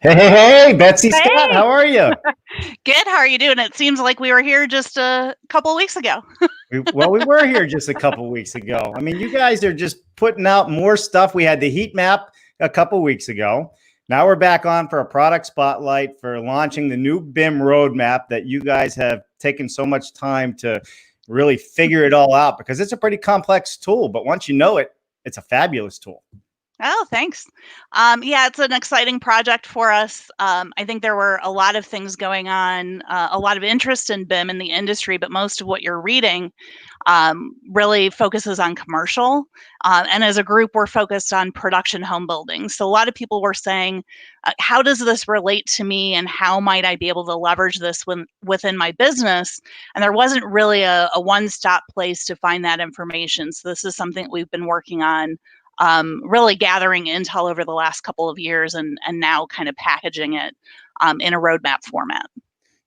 Hey, Betsy Scott, Hey, how are you? good. How are you doing? It seems like we were here just a couple of weeks ago. We were here just a couple weeks ago. I mean, you guys are just putting out more stuff. We had the heat map a couple weeks ago. Now we're back on for a product spotlight for launching the new BIM Road Map that you guys have taken so much time to really figure it all out because it's a pretty complex tool. But once you know it, it's a fabulous tool. Oh, thanks. Yeah, it's an exciting project for us. I think there were a lot of things going on, a lot of interest in BIM in the industry, but most of what you're reading really focuses on commercial. And as a group, we're focused on production home building. So a lot of people were saying, how does this relate to me and how might I be able to leverage this within my business? And there wasn't really a one-stop place to find that information. So this is something that we've been working on, really gathering intel over the last couple of years and now kind of packaging it in a roadmap format.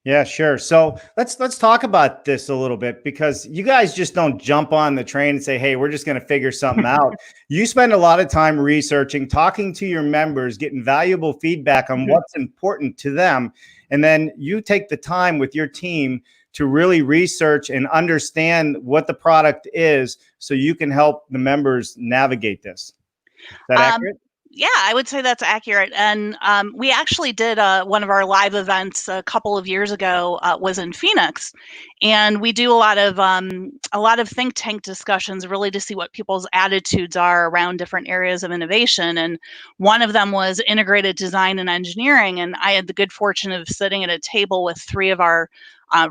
Yeah, sure. So let's talk about this a little bit because you guys just don't jump on the train and say, "Hey, we're just going to figure something out." You spend a lot of time researching, talking to your members, getting valuable feedback on Mhm. what's important to them, and then you take the time with your team to really research and understand what the product is so you can help the members navigate this. Is that Um, accurate? yeah, I would say that's accurate. And we actually did one of our live events a couple of years ago was in Phoenix, and we do a lot of think tank discussions really to see what people's attitudes are around different areas of innovation. And one of them was integrated design and engineering. And I had the good fortune of sitting at a table with three of our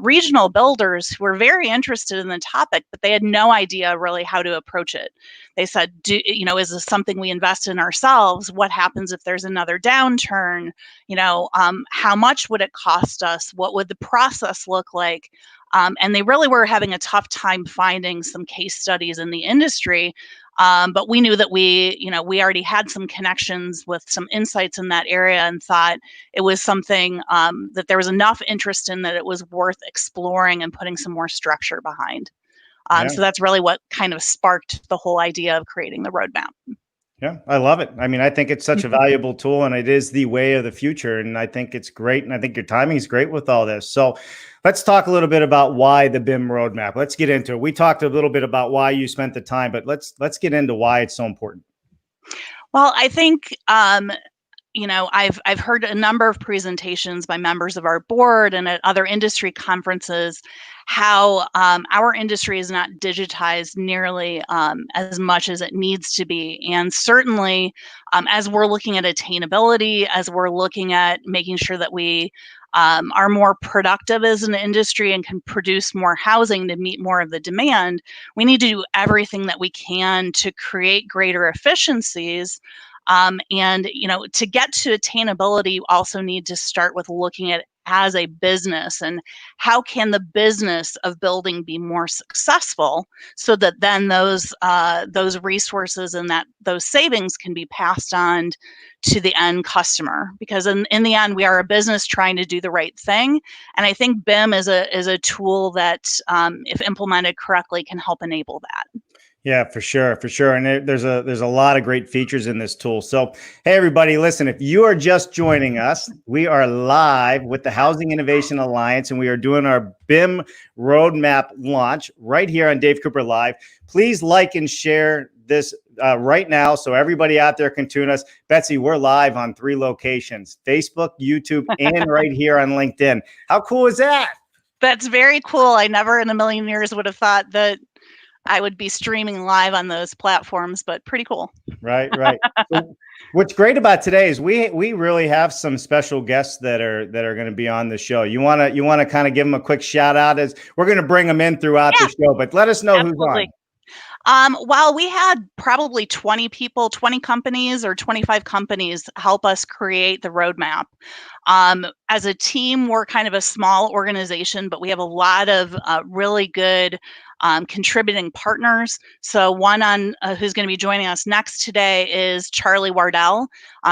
regional builders who were very interested in the topic, but they had no idea really how to approach it. They said, is this something we invest in ourselves? What happens if there's another downturn? How much would it cost us? What would the process look like? And they really were having a tough time finding some case studies in the industry. But we knew that we already had some connections with some insights in that area and thought it was something that there was enough interest in that it was worth exploring and putting some more structure behind. Yeah. So that's really what kind of sparked the whole idea of creating the roadmap. Yeah, I love it. I mean, I think it's such a valuable tool and it is the way of the future. And I think it's great. And I think your timing is great with all this. So let's talk a little bit about why the BIM roadmap. Let's get into it. We talked a little bit about why you spent the time, but let's get into why it's so important. Well, I think I've heard a number of presentations by members of our board and at other industry conferences how our industry is not digitized nearly as much as it needs to be. And certainly, as we're looking at attainability, as we're looking at making sure that we are more productive as an industry and can produce more housing to meet more of the demand, we need to do everything that we can to create greater efficiencies, and to get to attainability, you also need to start with looking at as a business and how can the business of building be more successful so that then those resources and that those savings can be passed on to the end customer, because in the end we are a business trying to do the right thing, and I think BIM is a tool that if implemented correctly can help enable that. Yeah, for sure, for sure. And there's a lot of great features in this tool. So, hey everybody, listen, if you are just joining us, we are live with the Housing Innovation Alliance and we are doing our BIM roadmap launch right here on Dave Cooper Live. Please like and share this right now so everybody out there can tune us. Betsy, we're live on 3 locations: Facebook, YouTube, and right here on LinkedIn. How cool is that? That's very cool. I never in a million years would have thought that I would be streaming live on those platforms, but pretty cool. Right, right. So what's great about today is we really have some special guests that are going to be on the show. You want to kind of give them a quick shout out, as we're going to bring them in throughout the Yeah, show, but let us know who's absolutely. on. Well, we had probably 20 people, 20 companies or 25 companies help us create the roadmap. As a team, we're kind of a small organization, but we have a lot of really good contributing partners. So one on who's going to be joining us next today is Charlie Wardell.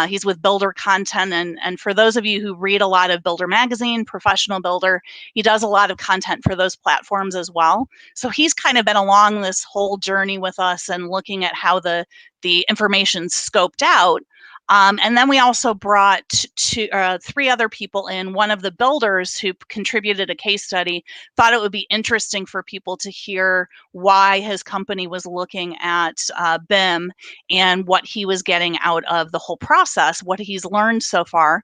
He's with Builder Content, and for those of you who read a lot of Builder Magazine, Professional Builder, he does a lot of content for those platforms as well. So he's kind of been along this whole journey with us and looking at how the information's scoped out. And then we also brought three other people in. One of the builders who contributed a case study thought it would be interesting for people to hear why his company was looking at BIM and what he was getting out of the whole process, what he's learned so far.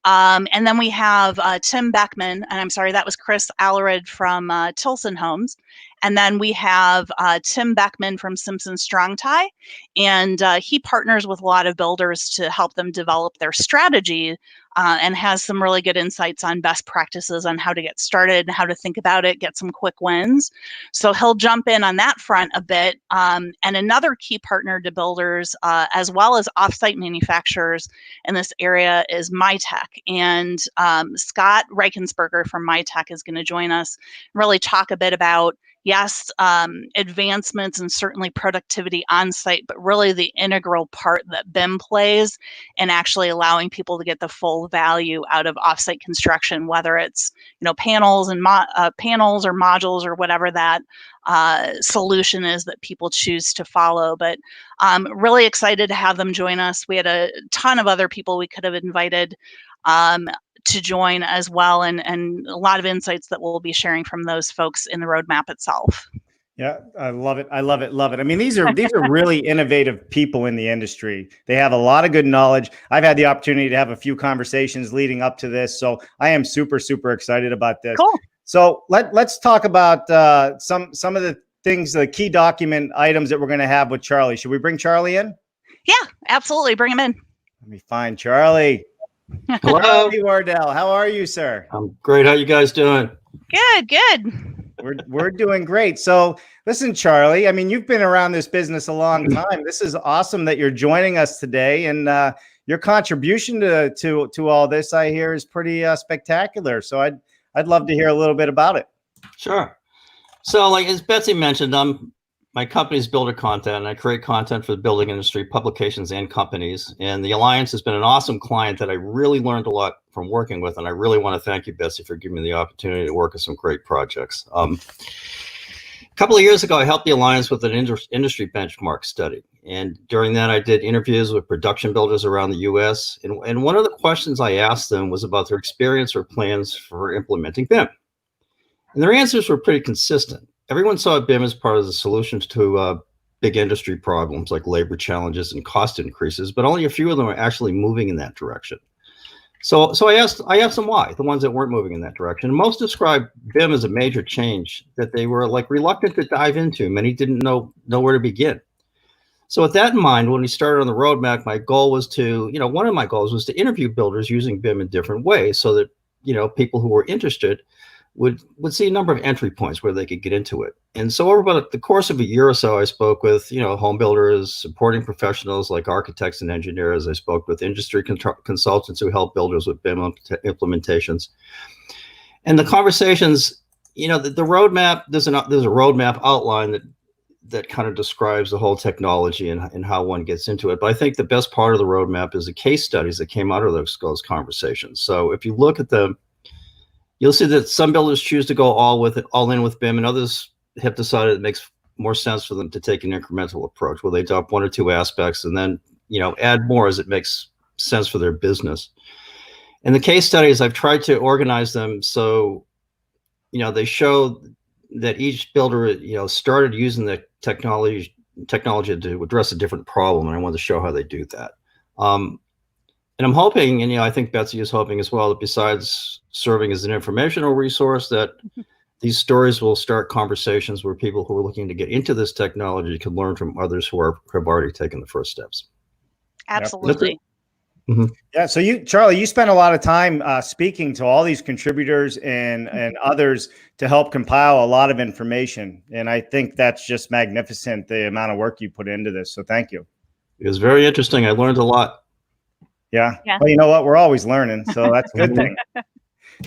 And then we have Tim Beckman, and I'm sorry, that was Chris Alarid from Tilson Homes. And then we have Tim Beckman from Simpson Strong Tie, and he partners with a lot of builders to help them develop their strategy and has some really good insights on best practices on how to get started and how to think about it, get some quick wins. So he'll jump in on that front a bit. And another key partner to builders, as well as offsite manufacturers in this area, is MyTech. And Scott Reichensberger from MyTech is going to join us and really talk a bit about, yes, advancements and certainly productivity on site, but really the integral part that BIM plays in actually allowing people to get the full value out of offsite construction, whether it's panels and panels or modules or whatever that solution is that people choose to follow. But really excited to have them join us. We had a ton of other people we could have invited to join as well, and a lot of insights that we'll be sharing from those folks in the roadmap itself. Yeah, I love it. I love it. Love it. I mean, these are really innovative people in the industry. They have a lot of good knowledge. I've had the opportunity to have a few conversations leading up to this, so I am super excited about this. Cool. So let's talk about some of the things, the key document items that we're going to have with Charlie. Should we bring Charlie in? Yeah, absolutely. Bring him in. Let me find Charlie. Hello. Charlie Wardell. How are you, sir? I'm great. How you guys doing? Good. We're doing great. So listen, Charlie, I mean, you've been around this business a long time. This is awesome that you're joining us today, and your contribution to all this, I hear, is pretty spectacular. So I'd love to hear a little bit about it. Sure. So, like as Betsy mentioned, my company's Builder Content, and I create content for the building industry, publications, and companies. And the Alliance has been an awesome client that I really learned a lot from working with. And I really want to thank you, Betsy, for giving me the opportunity to work on some great projects. A couple of years ago, I helped the Alliance with an industry benchmark study. And during that, I did interviews with production builders around the U.S. And one of the questions I asked them was about their experience or plans for implementing BIM. And their answers were pretty consistent. Everyone saw BIM as part of the solutions to big industry problems like labor challenges and cost increases, but only a few of them are actually moving in that direction. So I asked them why, the ones that weren't moving in that direction. And most described BIM as a major change that they were like reluctant to dive into. Many didn't know where to begin. So with that in mind, when we started on the roadmap, my goal was to, one of my goals was to interview builders using BIM in different ways so that, people who were interested would see a number of entry points where they could get into it. And so over about the course of a year or so, I spoke with, home builders, supporting professionals like architects and engineers. I spoke with industry consultants who help builders with BIM implementations. And the conversations, the roadmap, there's a roadmap outline that kind of describes the whole technology and how one gets into it. But I think the best part of the roadmap is the case studies that came out of those conversations. So if you look at them, you'll see that some builders choose to go all in with BIM, and others have decided it makes more sense for them to take an incremental approach where they adopt one or two aspects and then, add more as it makes sense for their business. And the case studies, I've tried to organize them so, they show that each builder, started using the technology to address a different problem, and I wanted to show how they do that. And I'm hoping, and I think Betsy is hoping as well, that besides serving as an informational resource, that these stories will start conversations where people who are looking to get into this technology can learn from others who have already taken the first steps. Absolutely. Mm-hmm. Yeah. So Charlie, you spent a lot of time speaking to all these contributors and others to help compile a lot of information. And I think that's just magnificent, the amount of work you put into this. So thank you. It was very interesting. I learned a lot. Yeah. Well, you know what? We're always learning. So that's a good thing.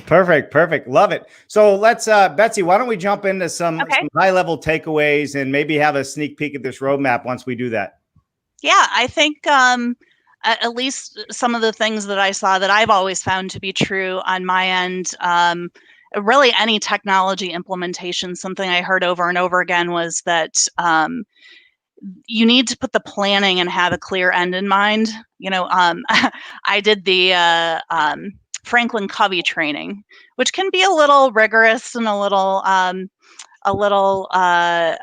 Perfect. Love it. So let's, Betsy, why don't we jump into some high level takeaways and maybe have a sneak peek at this roadmap once we do that? Yeah, I think at least some of the things that I saw that I've always found to be true on my end, really any technology implementation, something I heard over and over again was that you need to put the planning and have a clear end in mind. I did the Franklin Covey training, which can be a little rigorous and a little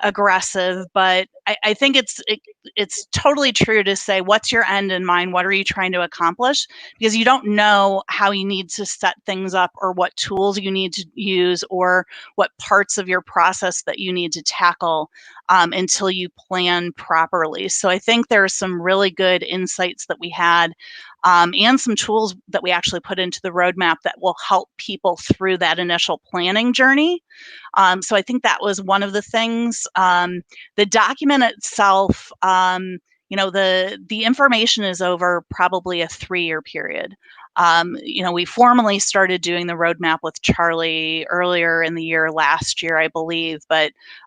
aggressive, but I think it's totally true to say, what's your end in mind? What are you trying to accomplish? Because you don't know how you need to set things up, or what tools you need to use, or what parts of your process that you need to tackle until you plan properly. So I think there are some really good insights that we had, and some tools that we actually put into the roadmap that will help people through that initial planning journey. So I think that was one of the things. The document itself, the information is over probably a 3-year period. We formally started doing the roadmap with Charlie earlier in the year last year, I believe,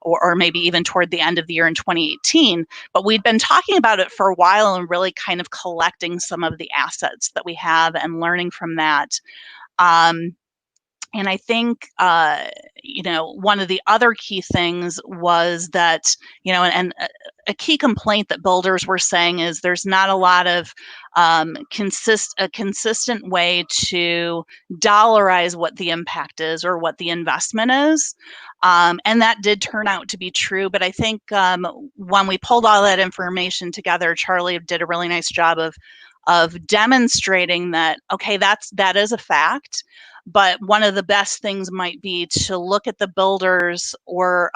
or maybe even toward the end of the year in 2018. But we'd been talking about it for a while and really kind of collecting some of the assets that we have and learning from that. And I think, one of the other key things was that, and a key complaint that builders were saying is there's not a lot of consistent way to dollarize what the impact is or what the investment is. And that did turn out to be true. But I think when we pulled all that information together, Charlie did a really nice job of demonstrating that, okay, that is a fact. But one of the best things might be to look at the builders, or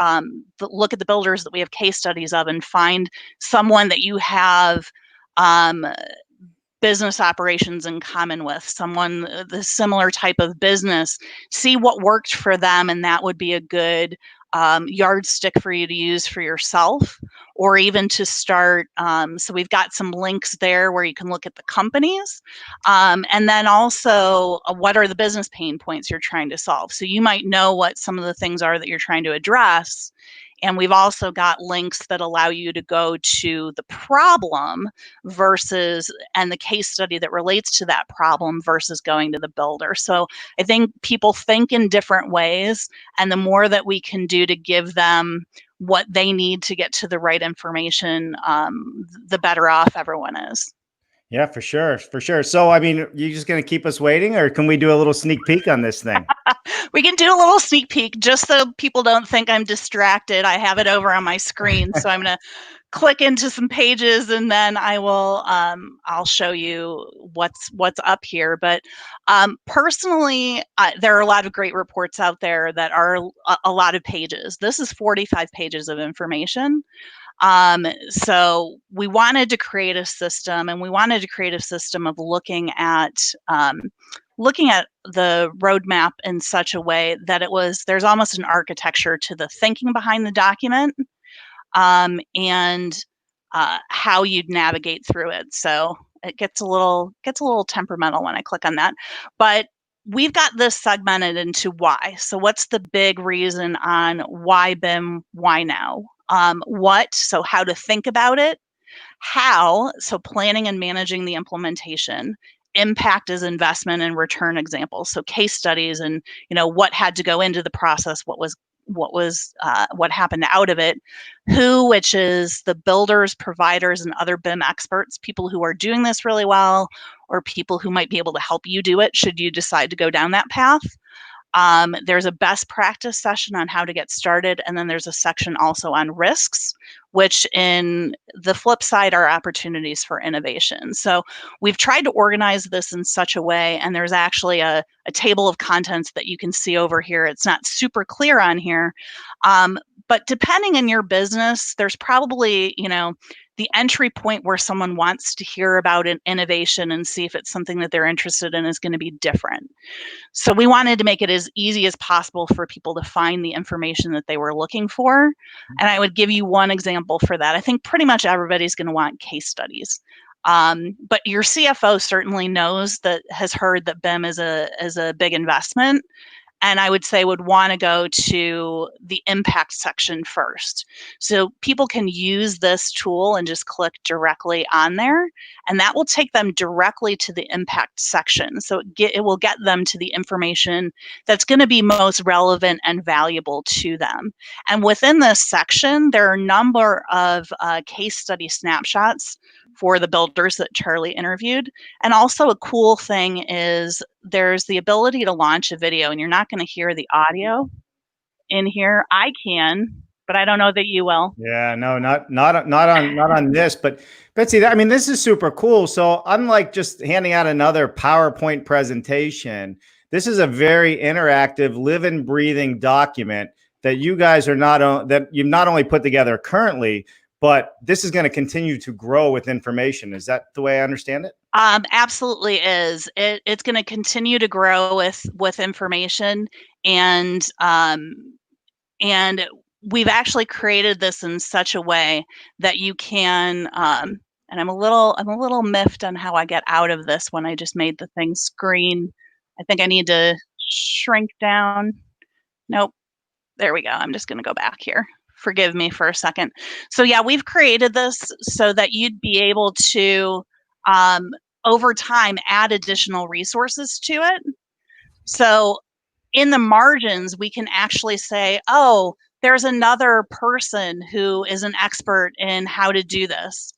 look at the builders that we have case studies of, and find someone that you have business operations in common with, someone the similar type of business, see what worked for them, and that would be a good yardstick for you to use for yourself, or even to start. So we've got some links there where you can look at the companies, and then also what are the business pain points you're trying to solve. So you might know what some of the things are that you're trying to address. And we've also got links that allow you to go to the problem and the case study that relates to that problem versus going to the builder. So I think people think in different ways, and the more that we can do to give them what they need to get to the right information, the better off everyone is. Yeah, for sure. For sure. So, I mean, you just going to keep us waiting, or can we do a little sneak peek on this thing? We can do a little sneak peek just so people don't think I'm distracted. I have it over on my screen. So I'm going to click into some pages, and then I will, I'll show you what's up here. But personally, there are a lot of great reports out there that are a lot of pages. This is 45 pages of information. So we wanted to create a system, and we wanted to create a system of looking at the roadmap in such a way that there's almost an architecture to the thinking behind the document, and how you'd navigate through it. So it gets a little temperamental when I click on that, but we've got this segmented into why. So what's the big reason on why BIM, why now? What, so how to think about it. How, so planning and managing the implementation. Impact is investment and return examples, so case studies, and what had to go into the process, what happened out of it. Who, which is the builders, providers, and other BIM experts, people who are doing this really well, or people who might be able to help you do it should you decide to go down that path. There's a best practice session on how to get started, and then there's a section also on risks, which in the flip side are opportunities for innovation. So we've tried to organize this in such a way, and there's actually a table of contents that you can see over here. It's not super clear on here, but depending on your business, there's probably, the entry point where someone wants to hear about an innovation and see if it's something that they're interested in is going to be different. So we wanted to make it as easy as possible for people to find the information that they were looking for. And I would give you one example for that. I think pretty much everybody's going to want case studies. But your CFO certainly has heard that BIM is a big investment. and I would say would want to go to the impact section first. So people can use this tool and just click directly on there, and that will take them directly to the impact section. So it will get them to the information that's going to be most relevant and valuable to them. And within this section, there are a number of case study snapshots for the builders that Charlie interviewed. And also a cool thing is there's the ability to launch a video, and you're not going to hear the audio in here. I can, but I don't know that you will. Yeah, no, not on this, but Betsy, I mean, this is super cool. So unlike just handing out another PowerPoint presentation, this is a very interactive, living, breathing document that you guys are that you've not only put together currently, but this is going to continue to grow with information. Is that the way I understand it? Absolutely is. It's going to continue to grow with information, and we've actually created this in such a way that you can. And I'm a little miffed on how I get out of this when I just made the thing screen. I think I need to shrink down. Nope. There we go. I'm just going to go back here. Forgive me for a second. So yeah, we've created this so that you'd be able to, over time, add additional resources to it. So in the margins, we can actually say, oh, there's another person who is an expert in how to do this.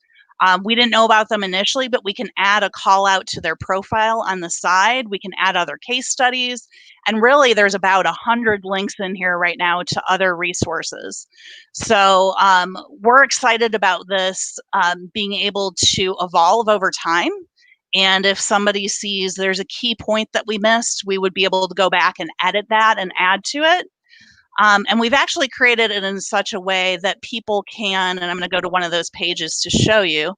We didn't know about them initially, but we can add a call out to their profile on the side. We can add other case studies. And really, there's about 100 links in here right now to other resources. So we're excited about this being able to evolve over time. And if somebody sees there's a key point that we missed, we would be able to go back and edit that and add to it. And we've actually created it in such a way that people can, and I'm going to go to one of those pages to show you,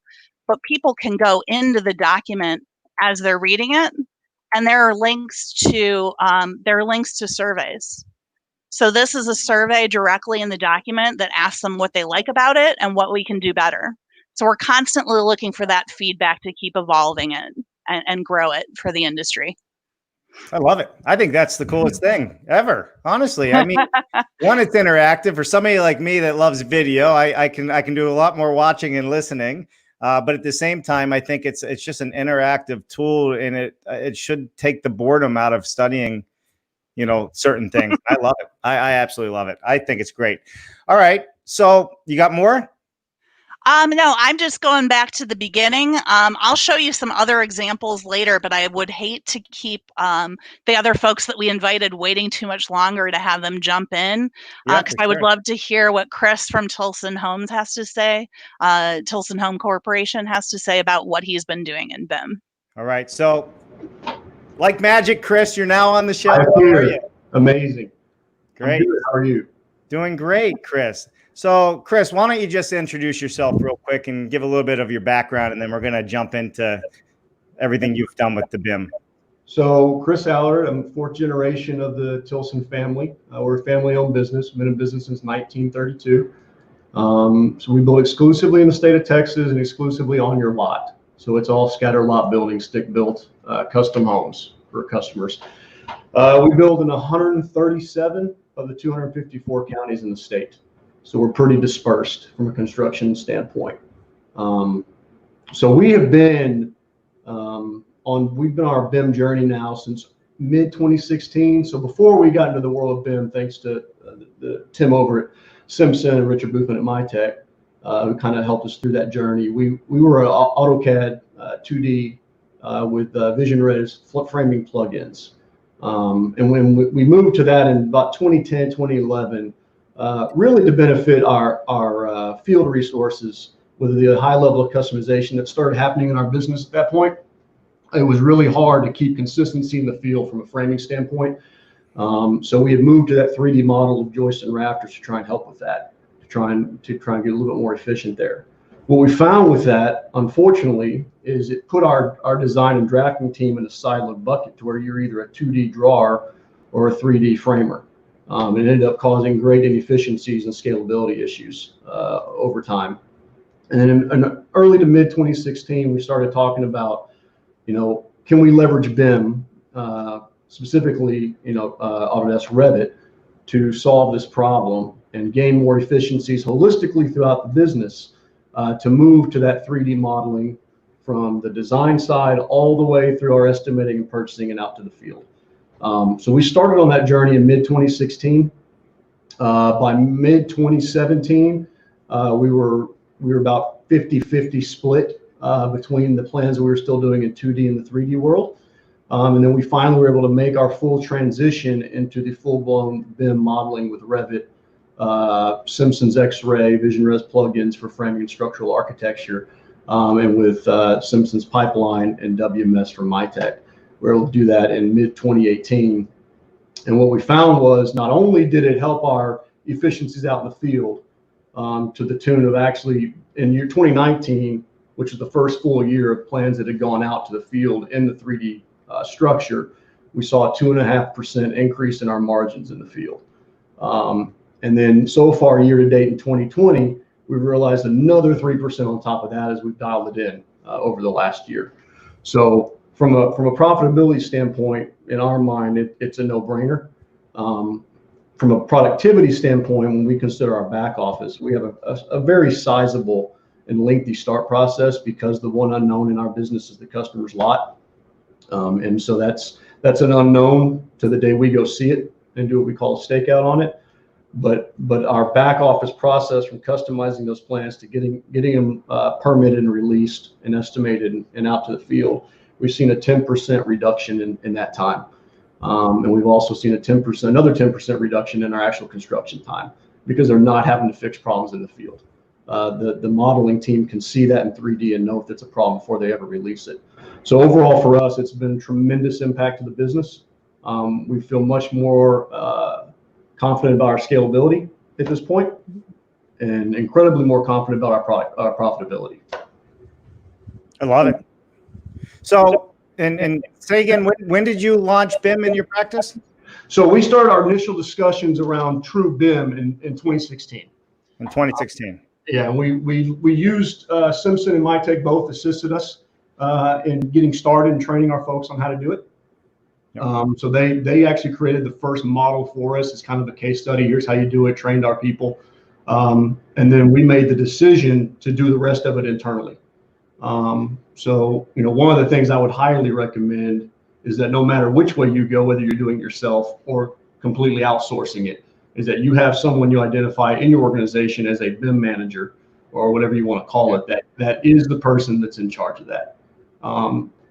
but people can go into the document as they're reading it, and there are links to surveys. So this is a survey directly in the document that asks them what they like about it and what we can do better. So we're constantly looking for that feedback to keep evolving it and grow it for the industry. I love it. I think that's the coolest thing ever. Honestly, I mean, one, it's interactive. For somebody like me that loves video, I can do a lot more watching and listening. But at the same time, I think it's just an interactive tool, and it should take the boredom out of studying, certain things. I love it. I absolutely love it. I think it's great. All right. So you got more? No, I'm just going back to the beginning. I'll show you some other examples later, but I would hate to keep the other folks that we invited waiting too much longer to have them jump in, because I would love to hear what Chris from Tilson Homes has to say, Tilson Home Corporation has to say about what he's been doing in BIM. All right. So like magic, Chris, you're now on the show. How are you? Amazing. Great. How are you? Doing great, Chris. So, Chris, why don't you just introduce yourself real quick and give a little bit of your background, and then we're going to jump into everything you've done with the BIM. So, Chris Alarid, I'm fourth generation of the Tilson family. We're a family-owned business. Been in business since 1932. So we build exclusively in the state of Texas and exclusively on your lot. So it's all scatter lot building, stick-built, custom homes for customers. We build in 137 of the 254 counties in the state. So we're pretty dispersed from a construction standpoint. So we have been we've been on our BIM journey now since mid 2016. So before we got into the world of BIM, thanks to the Tim over at Simpson and Richard Boothman at MyTech, who kind of helped us through that journey. We were AutoCAD 2D with Vision Res framing plugins. And when we moved to that in about 2010, 2011, really to benefit our field resources with the high level of customization that started happening in our business at that point, it was really hard to keep consistency in the field from a framing standpoint. So we had moved to that 3D model of joists and rafters to try and help with that, to try and get a little bit more efficient there. What we found with that, unfortunately, is it put our design and drafting team in a siloed bucket to where you're either a 2D drawer or a 3D framer. It ended up causing great inefficiencies and scalability issues over time. And then in early to mid 2016, we started talking about, can we leverage BIM specifically, Autodesk Revit, to solve this problem and gain more efficiencies holistically throughout the business, to move to that 3D modeling from the design side all the way through our estimating and purchasing and out to the field. So we started on that journey in mid-2016. By mid-2017, we were about 50-50 split between the plans that we were still doing in 2D and the 3D world. And then we finally were able to make our full transition into the full-blown BIM modeling with Revit, Simpson's X-Ray, VisionRes plugins for framing and structural architecture, and with Simpson's Pipeline and WMS from MyTech. We were able to do that in mid-2018. And what we found was not only did it help our efficiencies out in the field, to the tune of actually in year 2019, which was the first full year of plans that had gone out to the field in the 3D structure, we saw a 2.5% increase in our margins in the field. And then so far, year to date in 2020, we've realized another 3% on top of that as we've dialed it in over the last year. So from a profitability standpoint, in our mind, it's a no-brainer. From a productivity standpoint, when we consider our back office, we have a very sizable and lengthy start process because the one unknown in our business is the customer's lot. And so that's an unknown to the day we go see it and do what we call a stakeout on it. But our back office process, from customizing those plans to getting them permitted and released and estimated and out to the field, we've seen a 10% reduction in that time. And we've also seen another 10% reduction in our actual construction time because they're not having to fix problems in the field. The modeling team can see that in 3D and know if it's a problem before they ever release it. So overall for us, it's been a tremendous impact to the business. We feel much more confident about our scalability at this point, and incredibly more confident about our profitability. I love it. So, and say again, when did you launch BIM in your practice? So we started our initial discussions around true BIM in 2016. In 2016. Yeah, and we used Simpson and MyTech both assisted us in getting started and training our folks on how to do it. Yep. So they actually created the first model for us. It's kind of a case study. Here's how you do it, trained our people. And then we made the decision to do the rest of it internally. So, one of the things I would highly recommend is that no matter which way you go, whether you're doing it yourself or completely outsourcing it, is that you have someone you identify in your organization as a BIM manager or whatever you want to call it, that is the person that's in charge of that.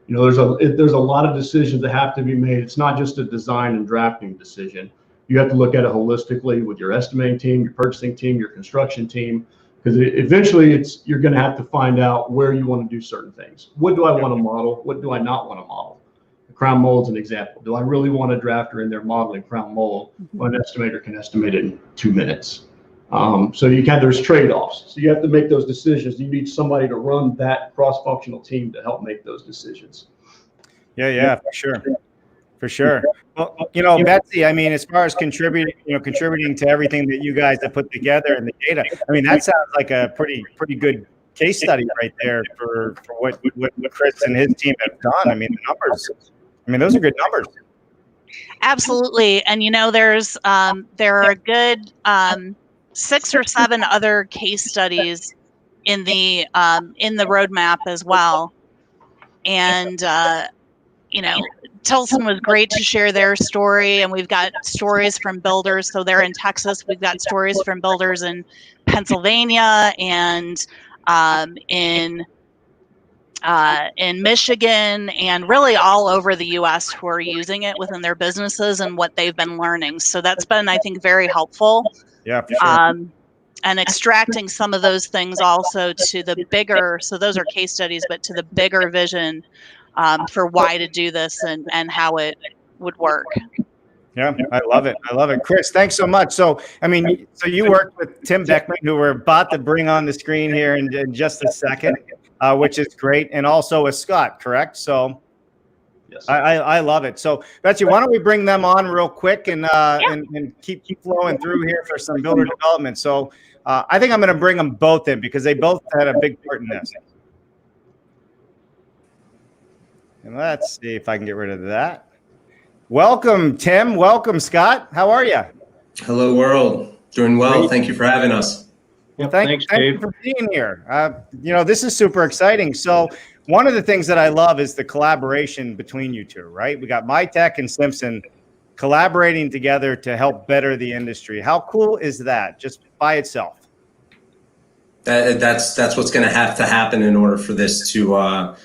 There's a lot of decisions that have to be made. It's not just a design and drafting decision. You have to look at it holistically with your estimating team, your purchasing team, your construction team, because eventually you're going to have to find out where you want to do certain things. What do I want to model? What do I not want to model? The crown mold's an example. Do I really want a drafter in there modeling crown mold when an estimator can estimate it in 2 minutes? So there's trade-offs. So you have to make those decisions. You need somebody to run that cross-functional team to help make those decisions. Yeah, for sure. For sure. Well, Betsy, I mean, as far as contributing to everything that you guys have put together and the data, I mean, that sounds like a pretty good case study right there for what Chris and his team have done. I mean, the numbers, those are good numbers. Absolutely. And, there are a good 6 or 7 other case studies in the roadmap as well. And, Tilson was great to share their story, and we've got stories from builders. So they're in Texas. We've got stories from builders in Pennsylvania and in Michigan, and really all over the U.S. who are using it within their businesses and what they've been learning. So that's been, I think, very helpful. Yeah, for sure. And extracting some of those things also to the bigger, so those are case studies, but to the bigger vision for why to do this and how it would work. Yeah, I love it. Chris, thanks so much. So you worked with Tim Beckman, who we're about to bring on the screen here in just a second, which is great. And also with Scott, correct? So yes. I love it. So Betsy, why don't we bring them on real quick and keep flowing through here for some builder development. So I think I'm going to bring them both in because they both had a big part in this. And let's see if I can get rid of that. Welcome, Tim. Welcome, Scott. How are you? Hello, world. Doing well. Thank you for having us. Well, thank you for being here. This is super exciting. So one of the things that I love is the collaboration between you two, right? We got MyTech and Simpson collaborating together to help better the industry. How cool is that just by itself? That's what's going to have to happen in order for this to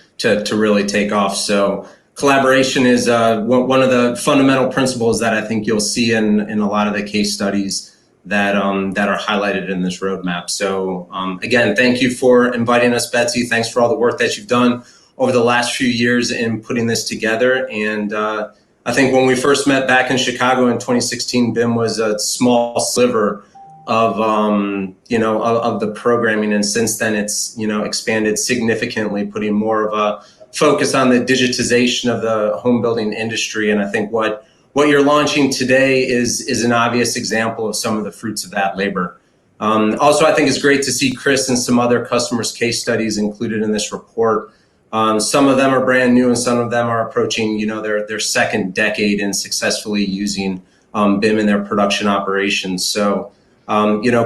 really take off. So collaboration is one of the fundamental principles that I think you'll see in a lot of the case studies that are highlighted in this roadmap. So again, thank you for inviting us, Betsy. Thanks for all the work that you've done over the last few years in putting this together. And I think when we first met back in Chicago in 2016, BIM was a small sliver of of the programming, and since then it's expanded significantly, putting more of a focus on the digitization of the home building industry. And I think what you're launching today is an obvious example of some of the fruits of that labor. Also, I think it's great to see Chris and some other customers' case studies included in this report. Some of them are brand new, and some of them are approaching their second decade in successfully using BIM in their production operations. So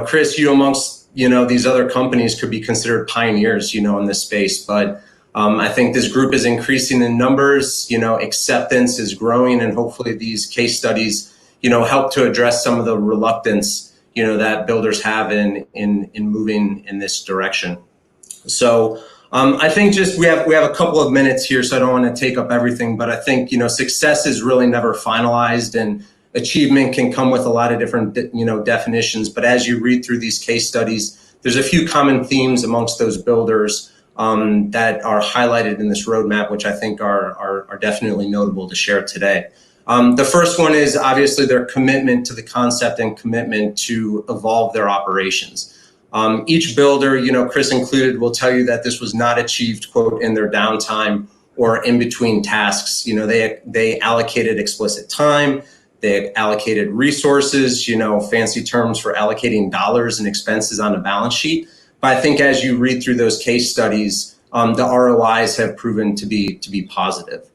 Chris, you amongst these other companies could be considered pioneers in this space, but I think this group is increasing in numbers, acceptance is growing, and hopefully these case studies, help to address some of the reluctance, that builders have in moving in this direction. So I think we have a couple of minutes here, so I don't want to take up everything, but I think, success is really never finalized, and achievement can come with a lot of different, definitions. But as you read through these case studies, there's a few common themes amongst those builders that are highlighted in this roadmap, which I think are definitely notable to share today. The first one is obviously their commitment to the concept and commitment to evolve their operations. Each builder, Chris included, will tell you that this was not achieved, quote, in their downtime or in between tasks. They allocated explicit time. They allocated resources, fancy terms for allocating dollars and expenses on a balance sheet. But I think as you read through those case studies, the ROIs have proven to be positive.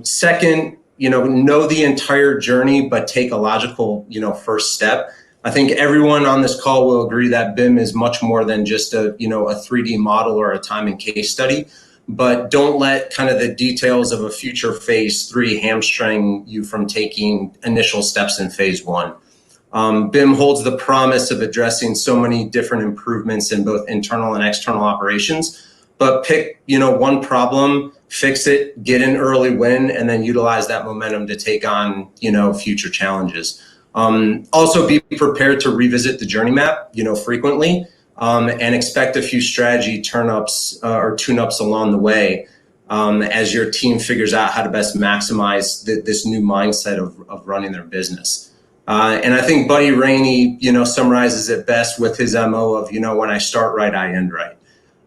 Second, know the entire journey, but take a logical, first step. I think everyone on this call will agree that BIM is much more than just a 3D model or a time and case study. But don't let kind of the details of a future phase 3 hamstring you from taking initial steps in phase 1. BIM holds the promise of addressing so many different improvements in both internal and external operations, but pick, one problem, fix it, get an early win, and then utilize that momentum to take on, future challenges. Also be prepared to revisit the journey map, frequently. And expect a few strategy turn-ups or tune-ups along the way as your team figures out how to best maximize this new mindset of running their business. And I think Buddy Rainey, summarizes it best with his MO of, when I start right, I end right.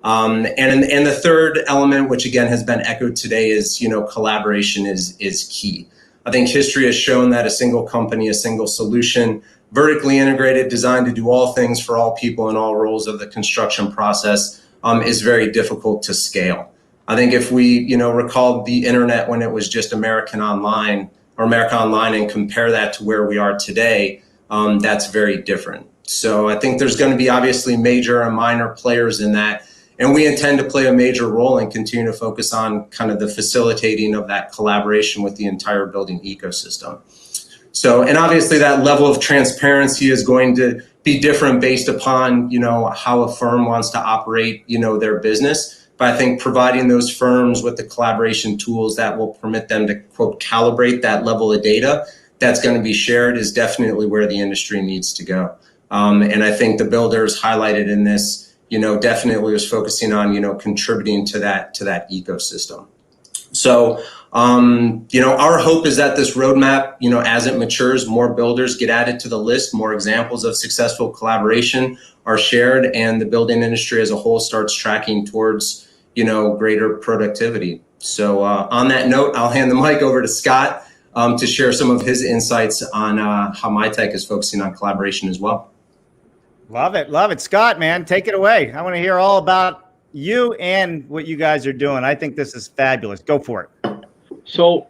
And the third element, which again has been echoed today, is, collaboration is key. I think history has shown that a single company, a single solution, vertically integrated, designed to do all things for all people in all roles of the construction process, is very difficult to scale. I think if we, recall the internet when it was just American Online and compare that to where we are today, that's very different. So I think there's going to be obviously major and minor players in that, and we intend to play a major role and continue to focus on kind of the facilitating of that collaboration with the entire building ecosystem. So, and obviously that level of transparency is going to be different based upon, how a firm wants to operate, their business. But I think providing those firms with the collaboration tools that will permit them to, quote, calibrate that level of data that's going to be shared is definitely where the industry needs to go. And I think the builders highlighted in this, definitely was focusing on, contributing to that ecosystem. So, our hope is that this roadmap, as it matures, more builders get added to the list, more examples of successful collaboration are shared, and the building industry as a whole starts tracking towards, greater productivity. So on that note, I'll hand the mic over to Scott to share some of his insights on how MyTech is focusing on collaboration as well. Love it. Scott, man, take it away. I want to hear all about you and what you guys are doing. I think this is fabulous. Go for it. So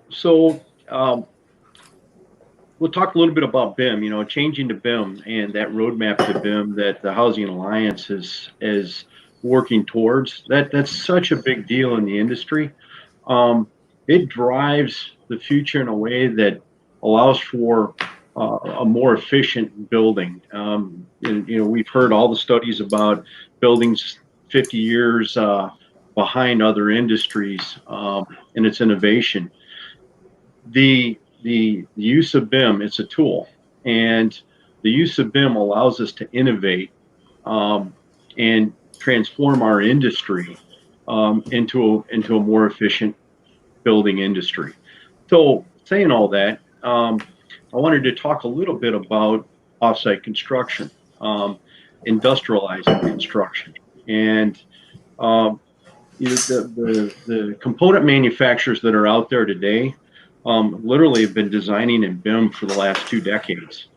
we'll talk a little bit about BIM, you know, changing to BIM and that roadmap to BIM that the Housing Alliance is working towards. That's such a big deal in the industry. It drives the future in a way that allows for a more efficient building. And, you know, we've heard all the studies about buildings 50 years behind other industries in its innovation. The use of BIM, it's a tool, and the use of BIM allows us to innovate and transform our industry into a more efficient building industry. So, saying all that, I wanted to talk a little bit about offsite construction, industrializing construction, and you know, the component manufacturers that are out there today literally have been designing in BIM for the last 2 decades.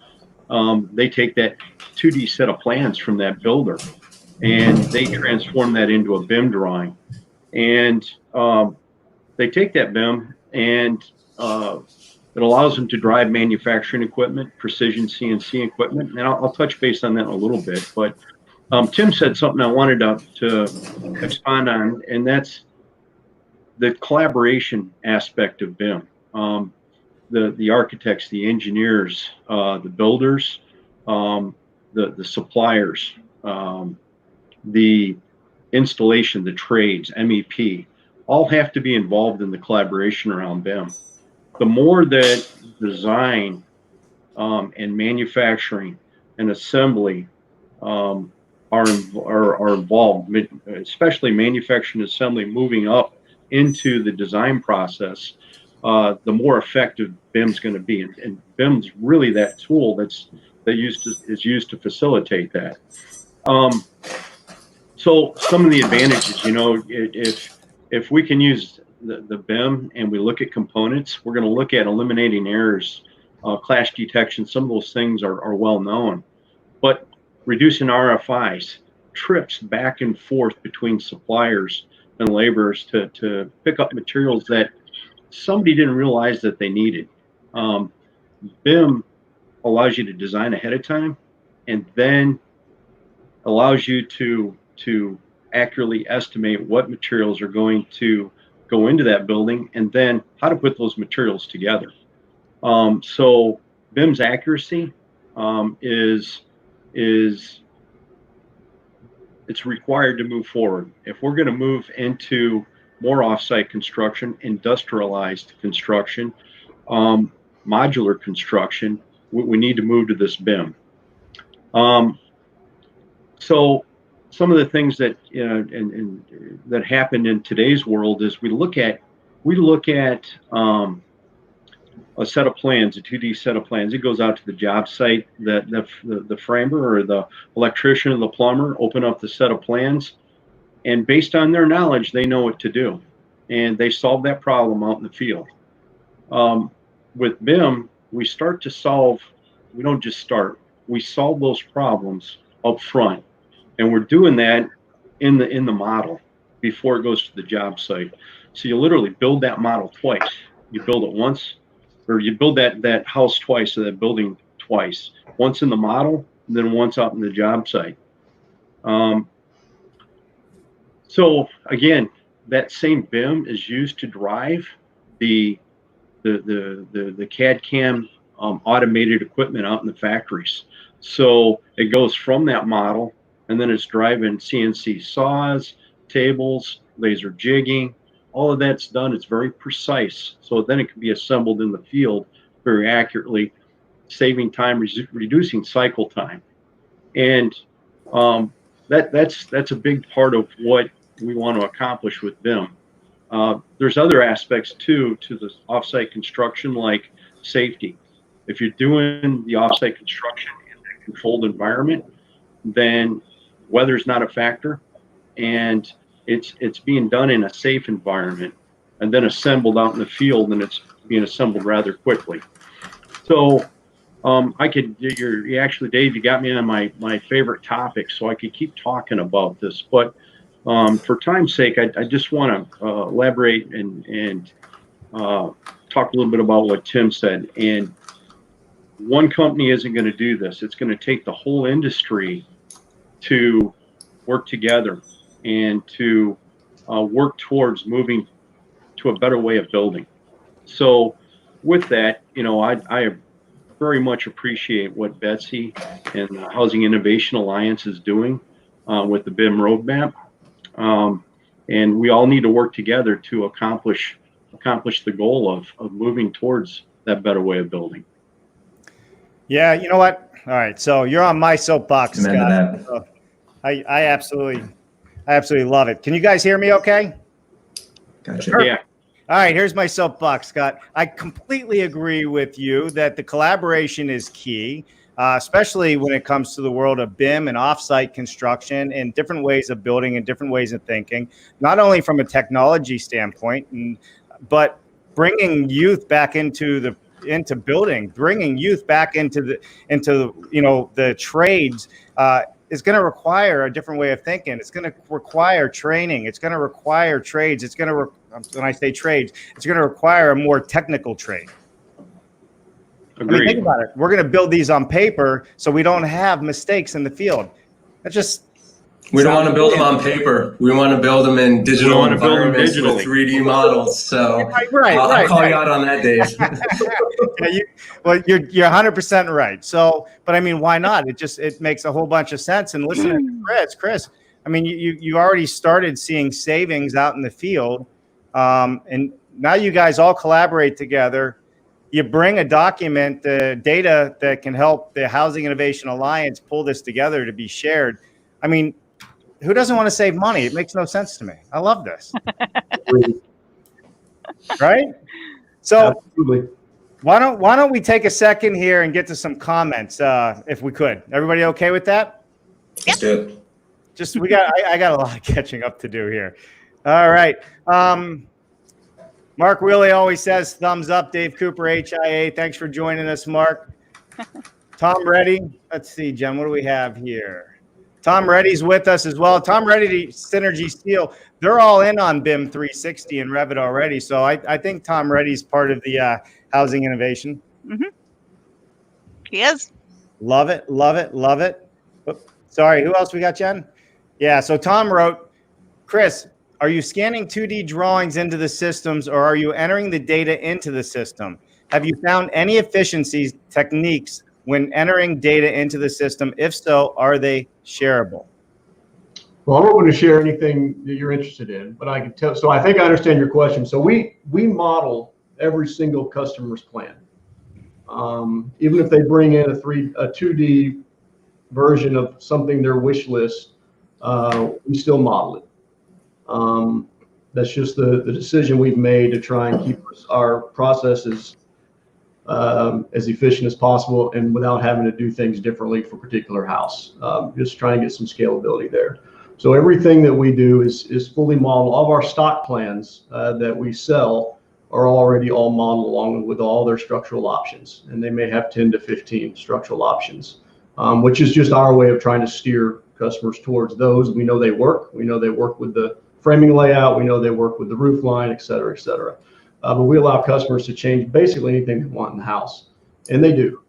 They take that 2D set of plans from that builder and they transform that into a BIM drawing. And they take that BIM and it allows them to drive manufacturing equipment, precision CNC equipment. And I'll touch base on that in a little bit. But Tim said something I wanted to expand on, and that's the collaboration aspect of BIM. The architects, the engineers, the builders, the suppliers, the installation, the trades, MEP, all have to be involved in the collaboration around BIM. The more that design and manufacturing and assembly are involved, especially manufacturing and assembly moving up into the design process, the more effective BIM's going to be. And BIM's really that tool is used to facilitate that. So some of the advantages, you know, if we can use the BIM and we look at components, we're going to look at eliminating errors, clash detection. Some of those things are well known, but reducing RFIs, trips back and forth between suppliers and laborers to pick up materials that somebody didn't realize that they needed. BIM allows you to design ahead of time and then allows you to accurately estimate what materials are going to go into that building and then how to put those materials together. So BIM's accuracy is it's required to move forward. If we're going to move into more offsite construction, industrialized construction, modular construction, we need to move to this BIM. So some of the things that that happen in today's world is we look at a set of plans, a 2D set of plans. It goes out to the job site. The framer or the electrician or the plumber open up the set of plans, and based on their knowledge, they know what to do, and they solve that problem out in the field. With BIM, we start to solve. We don't just start. We solve those problems up front, and we're doing that in the model before it goes to the job site. So you literally build that model twice. You build it once, or you build that house twice, or that building twice. Once in the model, and then once out in the job site. So again, that same BIM is used to drive the CAD/CAM automated equipment out in the factories. So it goes from that model, and then it's driving CNC saws, tables, laser jigging. All of that's done. It's very precise. So then it can be assembled in the field very accurately, saving time, reducing cycle time. And that's a big part of what we want to accomplish with BIM. There's other aspects too to the offsite construction, like safety. If you're doing the offsite construction in a controlled environment, then weather's not a factor, and it's being done in a safe environment and then assembled out in the field, and it's being assembled rather quickly. So actually, Dave, you got me on my favorite topic, so I could keep talking about this, but for time's sake, I just want to elaborate and talk a little bit about what Tim said. And one company isn't going to do this. It's going to take the whole industry to work together and to work towards moving to a better way of building. So with that, I very much appreciate what Betsy and the Housing Innovation Alliance is doing with the BIM Road Map. And we all need to work together to accomplish the goal of moving towards that better way of building. Yeah, you know what? All right, so you're on my soapbox, Amen to Scott. that. So I absolutely love it. Can you guys hear me okay? Gotcha. Yeah. All right, here's my soapbox, Scott. I completely agree with you that the collaboration is key, especially when it comes to the world of BIM and offsite construction and different ways of building and different ways of thinking, not only from a technology standpoint, but bringing youth back into building, bringing youth back into the trades is going to require a different way of thinking. It's going to require training. It's going to require trades. It's going to when I say trades, it's going to require a more technical trade. Agreed. I mean, think about it. We're going to build these on paper so we don't have mistakes in the field. That's just. We don't want to build them on paper. We want to build them in digital environments with 3D models. So I'll call you out on that, Dave. You're 100% right. So, but I mean, why not? It makes a whole bunch of sense. And listening to Chris, I mean, you already started seeing savings out in the field, and now you guys all collaborate together. You bring a document, the data that can help the Housing Innovation Alliance pull this together to be shared. I mean, who doesn't want to save money? It makes no sense to me. I love this. Right? So Absolutely. why don't we take a second here and get to some comments, if we could. Everybody okay with that? Let's do it. I got a lot of catching up to do here. All right. Mark Wheelie always says thumbs up. Dave Cooper, HIA. Thanks for joining us, Mark. Tom Reddy. Let's see, Jen, what do we have here? Tom Reddy's with us as well. Tom Reddy, Synergy Steel, they're all in on BIM 360 and Revit already. So I think Tom Reddy's part of the housing innovation. Mm-hmm. He is. Love it. Oops, sorry, who else we got, Jen? Yeah, so Tom wrote, Chris, are you scanning 2D drawings into the systems or are you entering the data into the system? Have you found any efficiencies, techniques when entering data into the system? If so, are they shareable? Well, I'm open to share anything that you're interested in, but I can tell. So I think I understand your question. So we model every single customer's plan. Even if they bring in a 2D version of something their wish list, we still model it. That's just the decision we've made to try and keep our processes as efficient as possible and without having to do things differently for a particular house. Just trying to get some scalability there. So everything that we do is fully modeled. All of our stock plans that we sell are already all modeled along with all their structural options. And they may have 10 to 15 structural options, which is just our way of trying to steer customers towards those. We know they work. We know they work with the framing layout. We know they work with the roof line, et cetera, et cetera. But we allow customers to change basically anything they want in the house, and they do.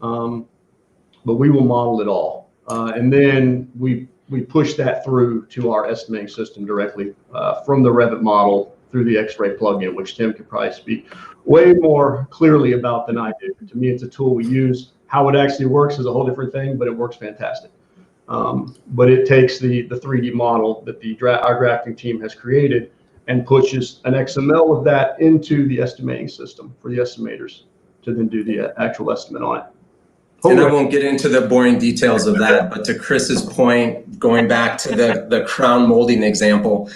But we will model it all, and then we push that through to our estimating system directly from the Revit model through the X-ray plugin, which Tim could probably speak way more clearly about than I do. To me, it's a tool we use. How it actually works is a whole different thing, but it works fantastic. But it takes the 3D model that our drafting team has created and pushes an XML of that into the estimating system for the estimators to then do the actual estimate on it. And I won't get into the boring details of that, but to Chris's point, going back to the crown molding example,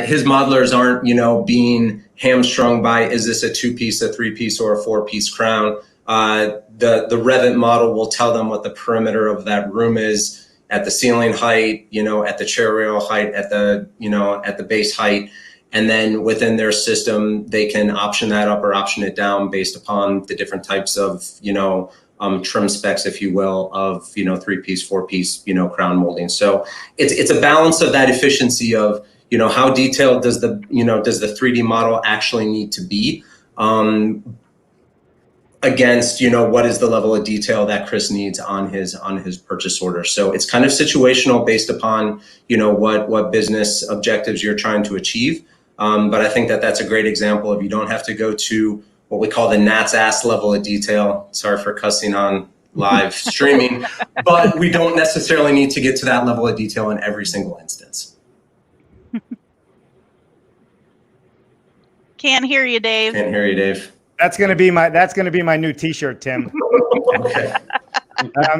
his modelers aren't, being hamstrung by, is this a 2-piece, a 3-piece, or a 4-piece crown? The Revit model will tell them what the perimeter of that room is at the ceiling height, at the chair rail height, at the base height. And then within their system, they can option that up or option it down based upon the different types of, trim specs, if you will, of, 3-piece, 4-piece, crown molding. So it's a balance of that efficiency of, how detailed does the 3D model actually need to be? against, you know, what is the level of detail that Chris needs on his purchase order. So it's kind of situational based upon, you know, what business objectives you're trying to achieve. But I think that that's a great example of, you don't have to go to what we call the gnat's ass level of detail. Sorry for cussing on live streaming, but we don't necessarily need to get to that level of detail in every single instance. Can't hear you, Dave. Can't hear you, Dave. That's gonna be my new T-shirt, Tim. Okay. I'm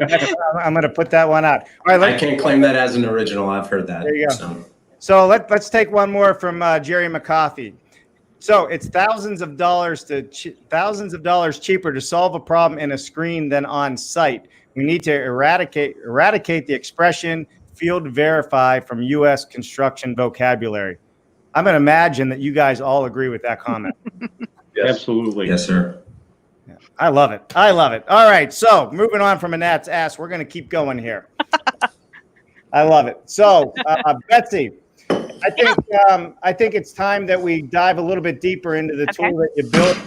gonna put that one out. All right, I can't claim that as an original. I've heard that. There you go. So. So let's take one more from Jerry McCoffey. So it's thousands of dollars cheaper to solve a problem in a screen than on site. We need to eradicate the expression field verify from U.S. construction vocabulary. I'm going to imagine that you guys all agree with that comment. Yes. Absolutely. Yes, sir. Yeah, I love it. I love it. All right. So moving on from a gnat's ass, we're going to keep going here. I love it. So Betsy, I think it's time that we dive a little bit deeper into the tool that you built.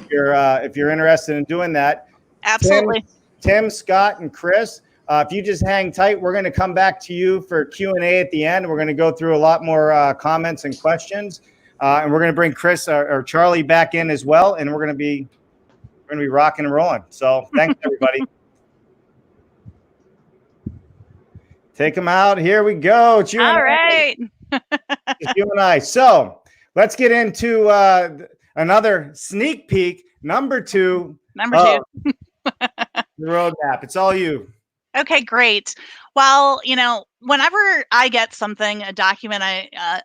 If you're interested in doing that. Absolutely. Tim, Scott, and Chris, if you just hang tight, we're going to come back to you for Q&A at the end. We're going to go through a lot more comments and questions, and we're going to bring Chris or Charlie back in as well, and we're going to be rocking and rolling. So thanks, everybody. Take them out. Here we go. It's you All right. It's you and I. So let's get into another sneak peek. Number two. The roadmap. It's all you. Okay, great. Well, you know, whenever I get something, a document,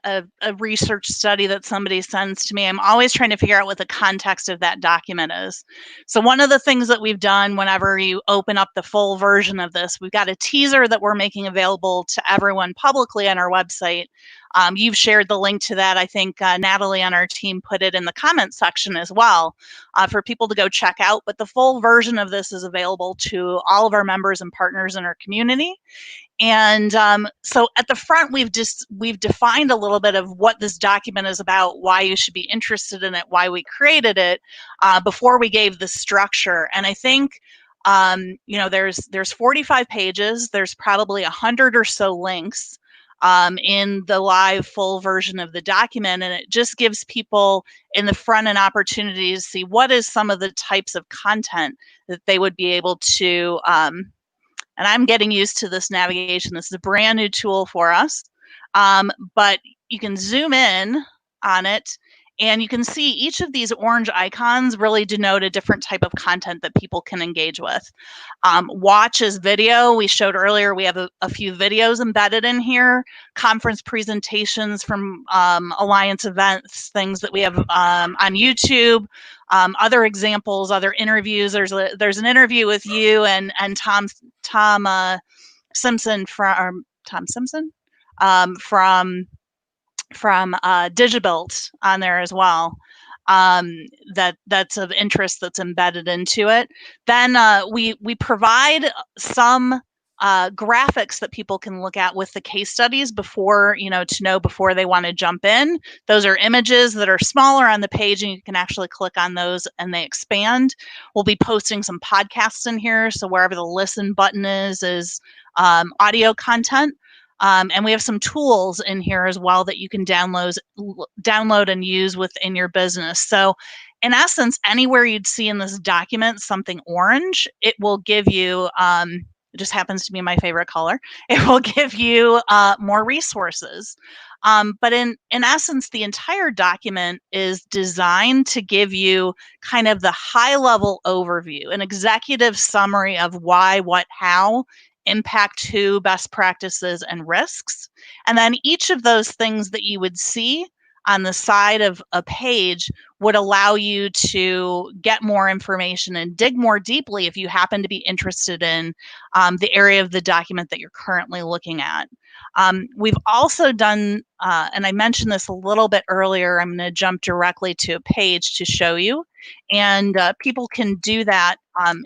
a research study that somebody sends to me, I'm always trying to figure out what the context of that document is. So one of the things that we've done whenever you open up the full version of this, we've got a teaser that we're making available to everyone publicly on our website. You've shared the link to that. I think Natalie on our team put it in the comments section as well for people to go check out. But the full version of this is available to all of our members and partners in our community. And so at the front, we've defined a little bit of what this document is about, why you should be interested in it, why we created it, before we gave the structure. And I think you know, there's 45 pages. There's probably 100 or so links in the live full version of the document, and it just gives people in the front an opportunity to see what is some of the types of content that they would be able to and I'm getting used to this navigation. This is a brand new tool for us, but you can zoom in on it and you can see each of these orange icons really denote a different type of content that people can engage with. Watch as video. We showed earlier, we have a few videos embedded in here, conference presentations from Alliance events, things that we have on YouTube, other examples, other interviews. There's an interview with you and Tom Simpson from Digibuilt on there as well. That's of interest, that's embedded into it. Then we provide some graphics that people can look at with the case studies before, before they want to jump in. Those are images that are smaller on the page and you can actually click on those and they expand. We'll be posting some podcasts in here. So wherever the listen button is audio content. And we have some tools in here as well that you can download and use within your business. So in essence, anywhere you'd see in this document something orange, it will give you, it just happens to be my favorite color, it will give you more resources. But in essence, the entire document is designed to give you kind of the high-level overview, an executive summary of why, what, how, impact who, best practices, and risks. And then each of those things that you would see on the side of a page would allow you to get more information and dig more deeply if you happen to be interested in the area of the document that you're currently looking at. We've also done, and I mentioned this a little bit earlier, I'm going to jump directly to a page to show you, and people can do that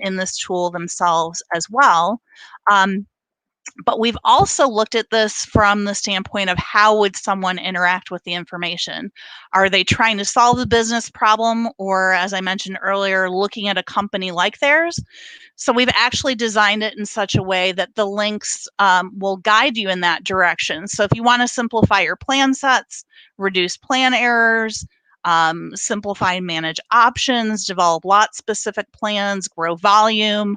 in this tool themselves as well. But we've also looked at this from the standpoint of how would someone interact with the information? Are they trying to solve a business problem, or, as I mentioned earlier, looking at a company like theirs? So we've actually designed it in such a way that the links will guide you in that direction. So if you want to simplify your plan sets, reduce plan errors, simplify and manage options, develop lot-specific plans, grow volume,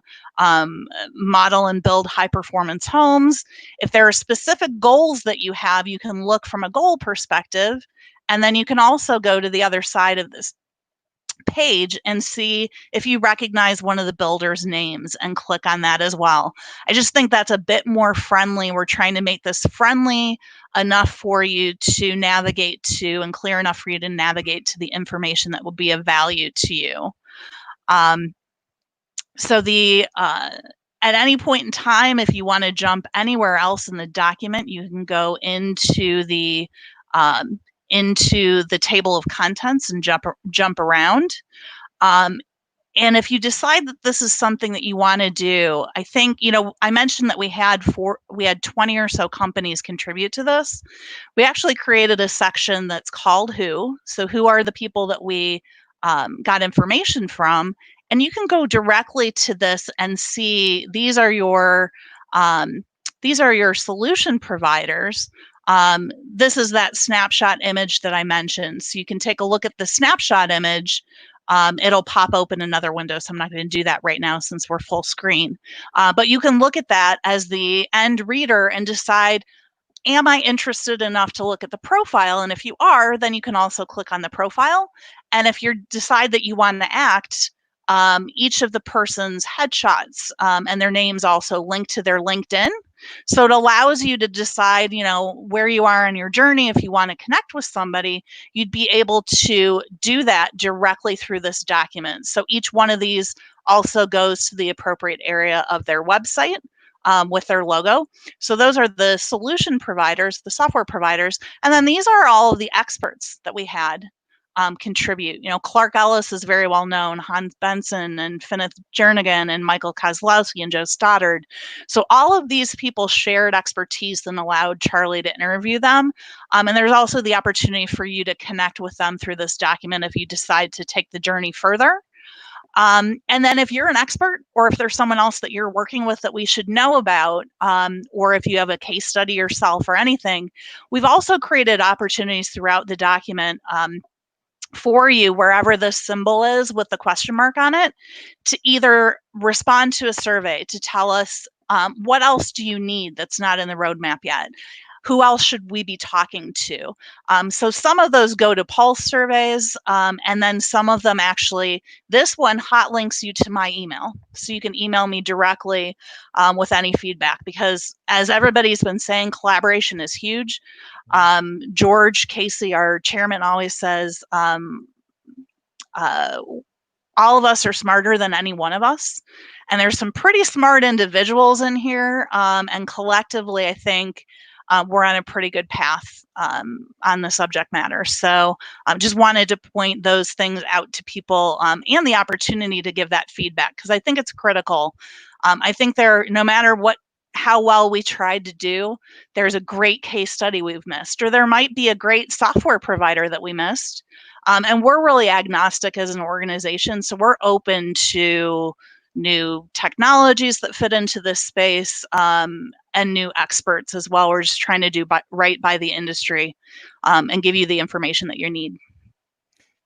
model and build high-performance homes. If there are specific goals that you have, you can look from a goal perspective, and then you can also go to the other side of this page and see if you recognize one of the builders' names and click on that as well. I just think that's a bit more friendly. We're trying to make this friendly enough for you to navigate to, and clear enough for you to navigate to the information that will be of value to you. At any point in time, if you want to jump anywhere else in the document, you can go into the table of contents and jump around. And if you decide that this is something that you want to do, I think, I mentioned that we had 20 or so companies contribute to this. We actually created a section that's called Who. So who are the people that we got information from? And you can go directly to this and see these are your solution providers. This is that snapshot image that I mentioned. So you can take a look at the snapshot image. It'll pop open another window, so I'm not going to do that right now since we're full screen. But you can look at that as the end reader and decide, am I interested enough to look at the profile? And if you are, then you can also click on the profile. And if you decide that you want to act, each of the person's headshots and their names also link to their LinkedIn. So it allows you to decide, where you are in your journey. If you want to connect with somebody, you'd be able to do that directly through this document. So each one of these also goes to the appropriate area of their website with their logo. So those are the solution providers, the software providers. And then these are all of the experts that we had contribute. Clark Ellis is very well known, Hans Benson and Finneth Jernigan and Michael Kozlowski and Joe Stoddard. So all of these people shared expertise and allowed Charlie to interview them. And there's also the opportunity for you to connect with them through this document if you decide to take the journey further. And then if you're an expert, or if there's someone else that you're working with that we should know about, or if you have a case study yourself or anything, we've also created opportunities throughout the document for you, wherever the symbol is with the question mark on it, to either respond to a survey to tell us what else do you need that's not in the roadmap yet? Who else should we be talking to? So some of those go to pulse surveys, and then some of them actually, this one hot links you to my email. So you can email me directly with any feedback, because as everybody's been saying, collaboration is huge. George Casey, our chairman, always says, all of us are smarter than any one of us. And there's some pretty smart individuals in here. And collectively, I think we're on a pretty good path on the subject matter. So just wanted to point those things out to people and the opportunity to give that feedback, because I think it's critical. I think no matter how well we tried to do, there's a great case study we've missed, or there might be a great software provider that we missed. And we're really agnostic as an organization. So we're open to new technologies that fit into this space and new experts as well. We're just trying to do right by the industry and give you the information that you need.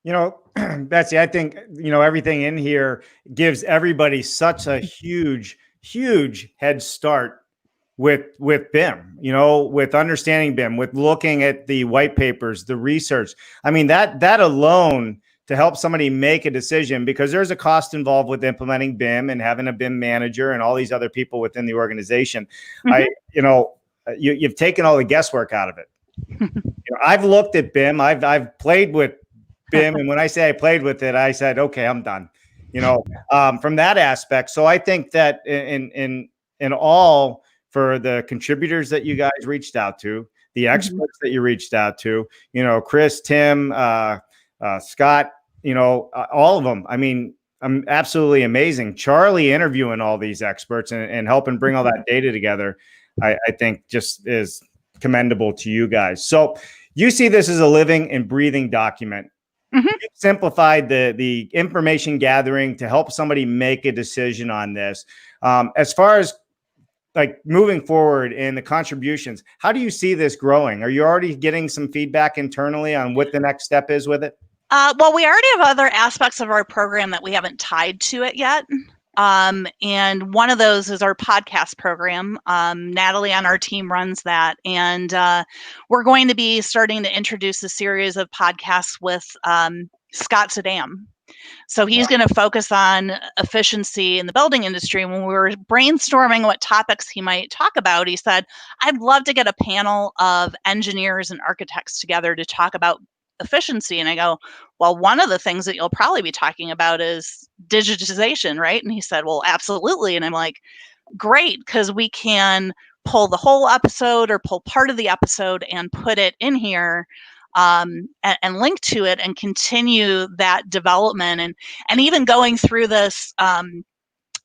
Betsy, I think, everything in here gives everybody such a huge head start with BIM, with understanding BIM, with looking at the white papers, the research. I mean, that alone, to help somebody make a decision, because there's a cost involved with implementing BIM and having a BIM manager and all these other people within the organization. Mm-hmm. You've taken all the guesswork out of it. I've looked at BIM. I've played with BIM, and when I say I played with it, I said, okay, I'm done. From that aspect. So I think that in all, for the contributors that you guys reached out to, the experts mm-hmm. that you reached out to, Chris, Tim, Scott, all of them. I mean, absolutely amazing. Charlie interviewing all these experts and helping bring all that data together. I think just is commendable to you guys. So you see this as a living and breathing document. Mhm. You've simplified the information gathering to help somebody make a decision on this. As far as like moving forward in the contributions, how do you see this growing? Are you already getting some feedback internally on what the next step is with it? Well, we already have other aspects of our program that we haven't tied to it yet. And one of those is our podcast program. Natalie on our team runs that. And we're going to be starting to introduce a series of podcasts with Scott Saddam. So he's going to focus on efficiency in the building industry. When we were brainstorming what topics he might talk about, he said, I'd love to get a panel of engineers and architects together to talk about efficiency. And I go, well, one of the things that you'll probably be talking about is digitization, right? And he said, well, absolutely. And I'm like, great, because we can pull the whole episode or pull part of the episode and put it in here. And link to it and continue that development and even going through this. I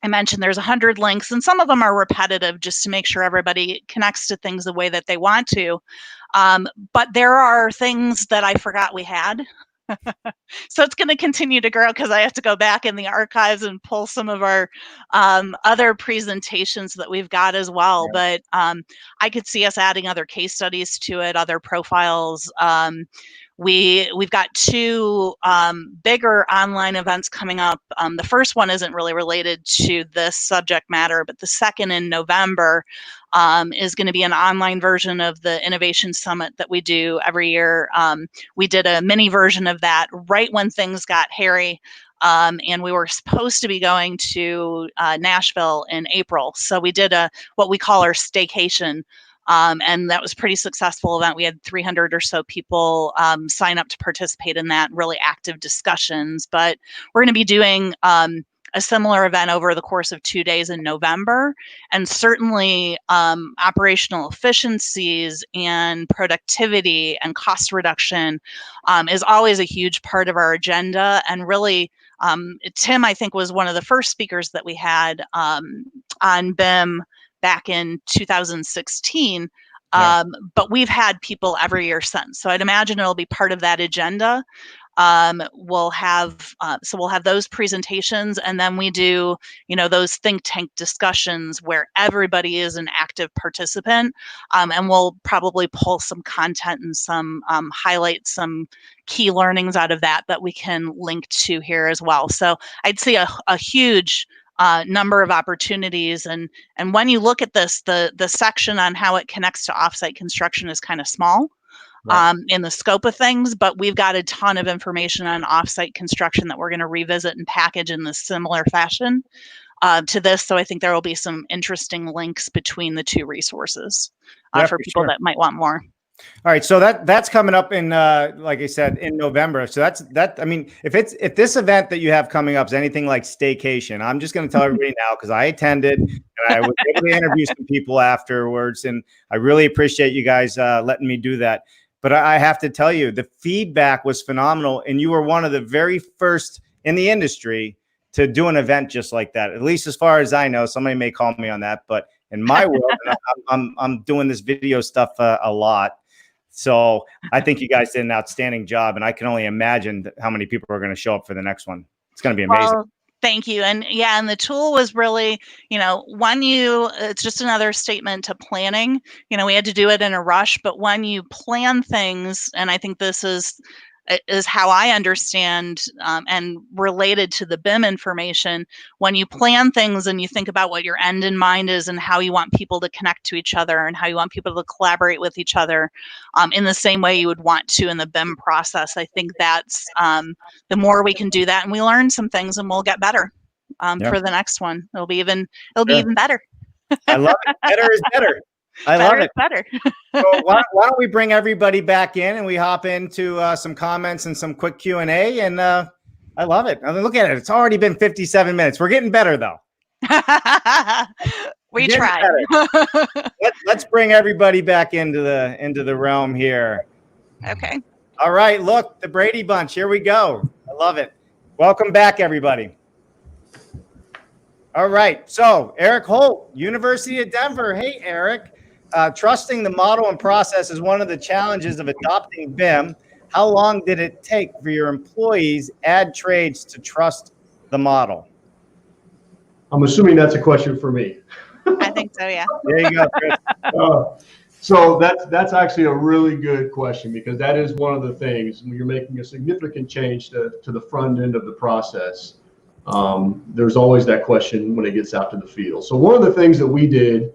mentioned there's 100 links and some of them are repetitive just to make sure everybody connects to things the way that they want to. But there are things that I forgot we had. So it's going to continue to grow because I have to go back in the archives and pull some of our other presentations that we've got as well. Yeah. But I could see us adding other case studies to it, other profiles. We've got two bigger online events coming up. The first one isn't really related to this subject matter, but the second in November is going to be an online version of the Innovation Summit that we do every year. We did a mini version of that right when things got hairy. And we were supposed to be going to Nashville in April. So we did what we call our staycation. And that was a pretty successful event. We had 300 or so people sign up to participate in that, really active discussions. But we're going to be doing a similar event over the course of 2 days in November. And certainly operational efficiencies and productivity and cost reduction is always a huge part of our agenda. And really, Tim, I think, was one of the first speakers that we had on BIM back in 2016. Yeah. But we've had people every year since. So I'd imagine it'll be part of that agenda. We'll have those presentations, and then we do, those think tank discussions where everybody is an active participant, and we'll probably pull some content and some highlight some key learnings out of that we can link to here as well. So I'd say a huge number of opportunities, and when you look at this, the section on how it connects to offsite construction is kind of small. Right. In the scope of things, but we've got a ton of information on offsite construction that we're going to revisit and package in this similar fashion to this. So I think there will be some interesting links between the two resources for people that might want more. All right, so that's coming up in, like I said, in November. So that. I mean, if this event that you have coming up is anything like staycation, I'm just going to tell everybody now because I attended and I was able to interview some people afterwards, and I really appreciate you guys letting me do that. But I have to tell you, the feedback was phenomenal, and you were one of the very first in the industry to do an event just like that. At least as far as I know, somebody may call me on that, but in my world, I'm doing this video stuff a lot. So I think you guys did an outstanding job, and I can only imagine how many people are going to show up for the next one. It's going to be amazing. Well, thank you. And yeah, and the tool was really, it's just another statement to planning. We had to do it in a rush, but when you plan things, and I think this is how I understand and related to the BIM information, when you plan things and you think about what your end in mind is and how you want people to connect to each other and how you want people to collaborate with each other in the same way you would want to in the BIM process, I think that's the more we can do that, and we learn some things, and we'll get better for the next one. It'll be even better. I love it. Better is better. I love it. Better. So why don't we bring everybody back in and we hop into some comments and some quick Q&A, and I love it. I mean, look at it. It's already been 57 minutes. We're getting better, though. We tried. Let's bring everybody back into the realm here. Okay. All right. Look, the Brady Bunch. Here we go. I love it. Welcome back, everybody. All right. So Eric Holt, University of Denver. Hey, Eric. trusting the model and process is one of the challenges of adopting BIM. How long did it take for your employees, add trades, to trust the model? I'm assuming that's a question for me. I think so, yeah. There you go, Chris. So that's actually a really good question, because that is one of the things when you're making a significant change to the front end of the process. There's always that question when it gets out to the field. So one of the things that we did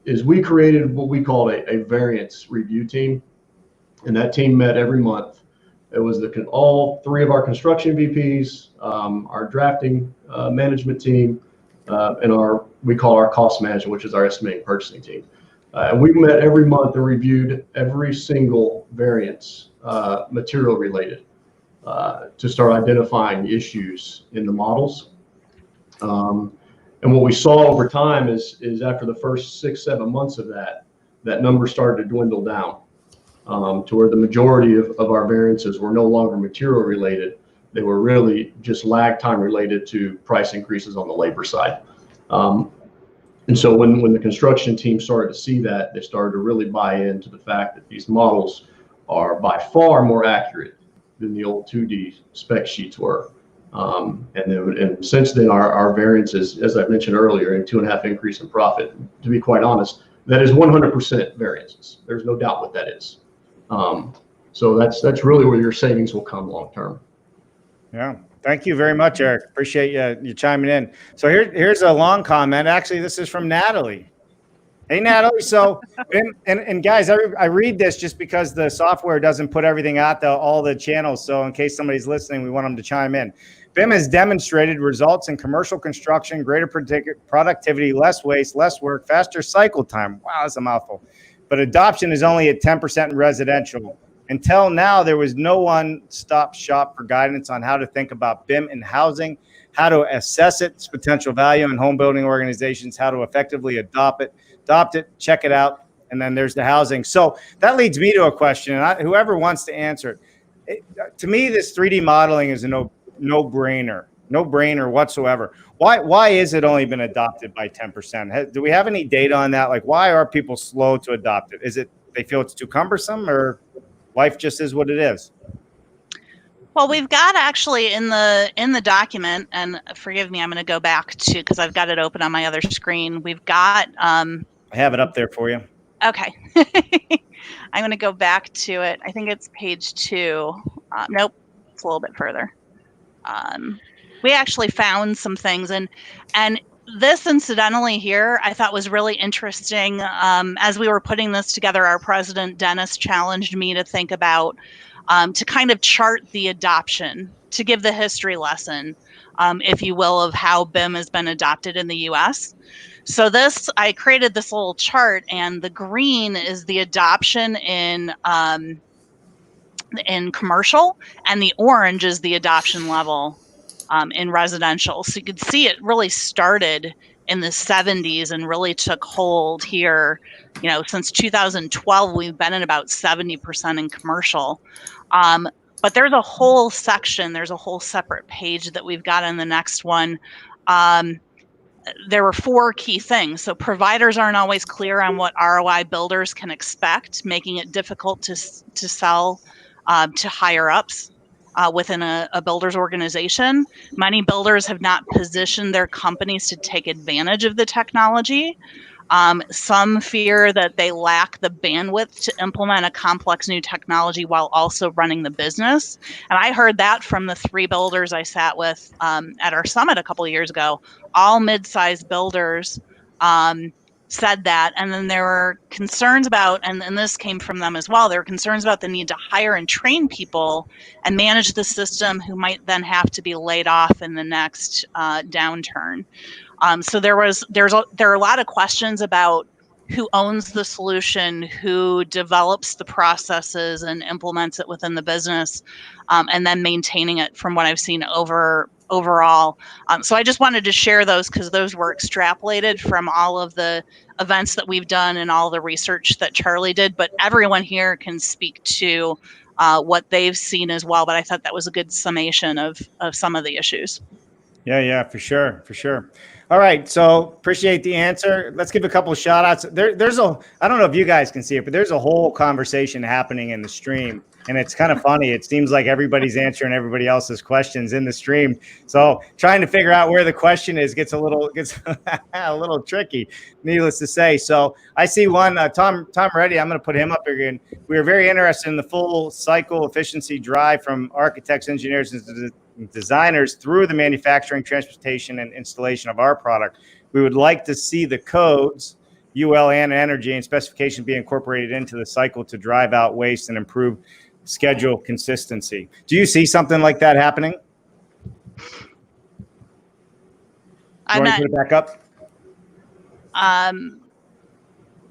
is we created what we called a variance review team, and that team met every month. It was all three of our construction VPs, our drafting management team, and we call our cost management, which is our estimating purchasing team. And we met every month and reviewed every single variance, material related, to start identifying issues in the models. And what we saw over time is after the first 6-7 months of that number started to dwindle down, to where the majority of our variances were no longer material related. They were really just lag time related to price increases on the labor side. And so when the construction team started to see that, they started to really buy into the fact that these models are by far more accurate than the old 2D spec sheets were. And since then, our variances, as I mentioned earlier, in 2.5 increase in profit, to be quite honest, that is 100% variances. There's no doubt what that is. So that's really where your savings will come long term. Yeah. Thank you very much, Eric. Appreciate you chiming in. So here's a long comment. Actually, this is from Natalie. Hey, Natalie. So, and guys, I read this just because the software doesn't put everything out, all the channels. So in case somebody's listening, we want them to chime in. BIM has demonstrated results in commercial construction, greater productivity, less waste, less work, faster cycle time. Wow, that's a mouthful. But adoption is only at 10% in residential. Until now, there was no one-stop shop for guidance on how to think about BIM in housing, how to assess its potential value in home building organizations, how to effectively adopt it, check it out, and then there's the housing. So that leads me to a question, and whoever wants to answer it. To me, this 3D modeling is a no-brainer whatsoever. Why is it only been adopted by 10%? Do we have any data on that? Like, why are people slow to adopt it? Is it they feel it's too cumbersome, or life just is what it is? Well, we've got actually in the document, and forgive me, I'm going to go back to, because I've got it open on my other screen. We've got I have it up there for you. Okay. I'm going to go back to it. I think it's page 2. Nope, it's a little bit further. We actually found some things, and this, incidentally, here I thought was really interesting. As we were putting this together, our president Dennis challenged me to think about to kind of chart the adoption, to give the history lesson, if you will, of how BIM has been adopted in the U.S. So I created this little chart, and the green is the adoption in commercial, and the orange is the adoption level in residential. So you could see it really started in the 70s and really took hold here. Since 2012, we've been at about 70% in commercial. But there's a whole section, there's a whole separate page that we've got in the next one. There were 4 key things. So providers aren't always clear on what ROI builders can expect, making it difficult to sell to higher ups within a builder's organization. Many builders have not positioned their companies to take advantage of the technology. Some fear that they lack the bandwidth to implement a complex new technology while also running the business. And I heard that from the 3 builders I sat with at our summit a couple of years ago. All mid-sized builders said that. And then there were concerns about, and this came from them as well, there were concerns about the need to hire and train people and manage the system who might then have to be laid off in the next downturn. So there are a lot of questions about who owns the solution, who develops the processes and implements it within the business, and then maintaining it, from what I've seen overall. So I just wanted to share those because those were extrapolated from all of the events that we've done and all the research that Charlie did, but everyone here can speak to what they've seen as well. But I thought that was a good summation of some of the issues. Yeah, for sure, for sure. All right, so appreciate the answer. Let's give a couple of shout outs. There's I don't know if you guys can see it, but there's a whole conversation happening in the stream, and it's kind of funny. It seems like everybody's answering everybody else's questions in the stream. So trying to figure out where the question is gets a little tricky, needless to say. So I see one, Tom Reddy. I'm going to put him up again. We are very interested in the full cycle efficiency drive from architects, engineers, and designers through the manufacturing, transportation, and installation of our product. We would like to see the codes, UL and energy, and specifications be incorporated into the cycle to drive out waste and improve schedule consistency. Do you see something like that happening? I'm not. Put it back up.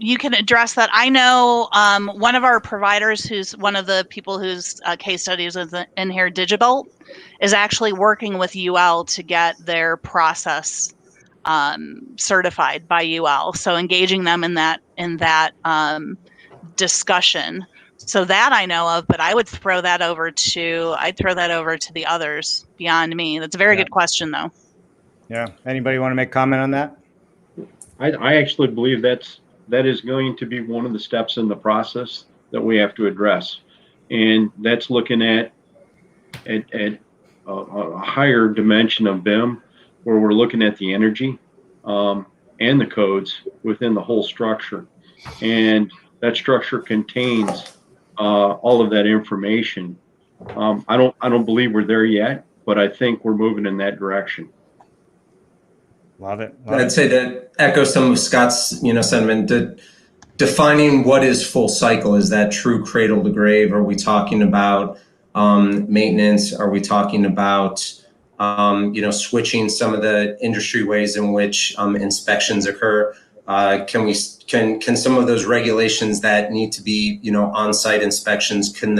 You can address that. I know one of our providers, who's one of the people whose case studies is in here, Digibelt, is actually working with UL to get their process certified by UL. So engaging them in that discussion. So that I know of, but I would throw that over to the others beyond me. That's a very good question, though. Yeah. Anybody want to make comment on that? I actually believe that is going to be one of the steps in the process that we have to address, and that's looking at a higher dimension of BIM, where we're looking at the energy and the codes within the whole structure, and that structure contains all of that information. I don't believe we're there yet, but I think we're moving in that direction. Love it. I'd say to echo some of Scott's, sentiment, defining what is full cycle. Is that true cradle to grave? Are we talking about maintenance? Are we talking about switching some of the industry ways in which inspections occur? Can some of those regulations that need to be on-site inspections, can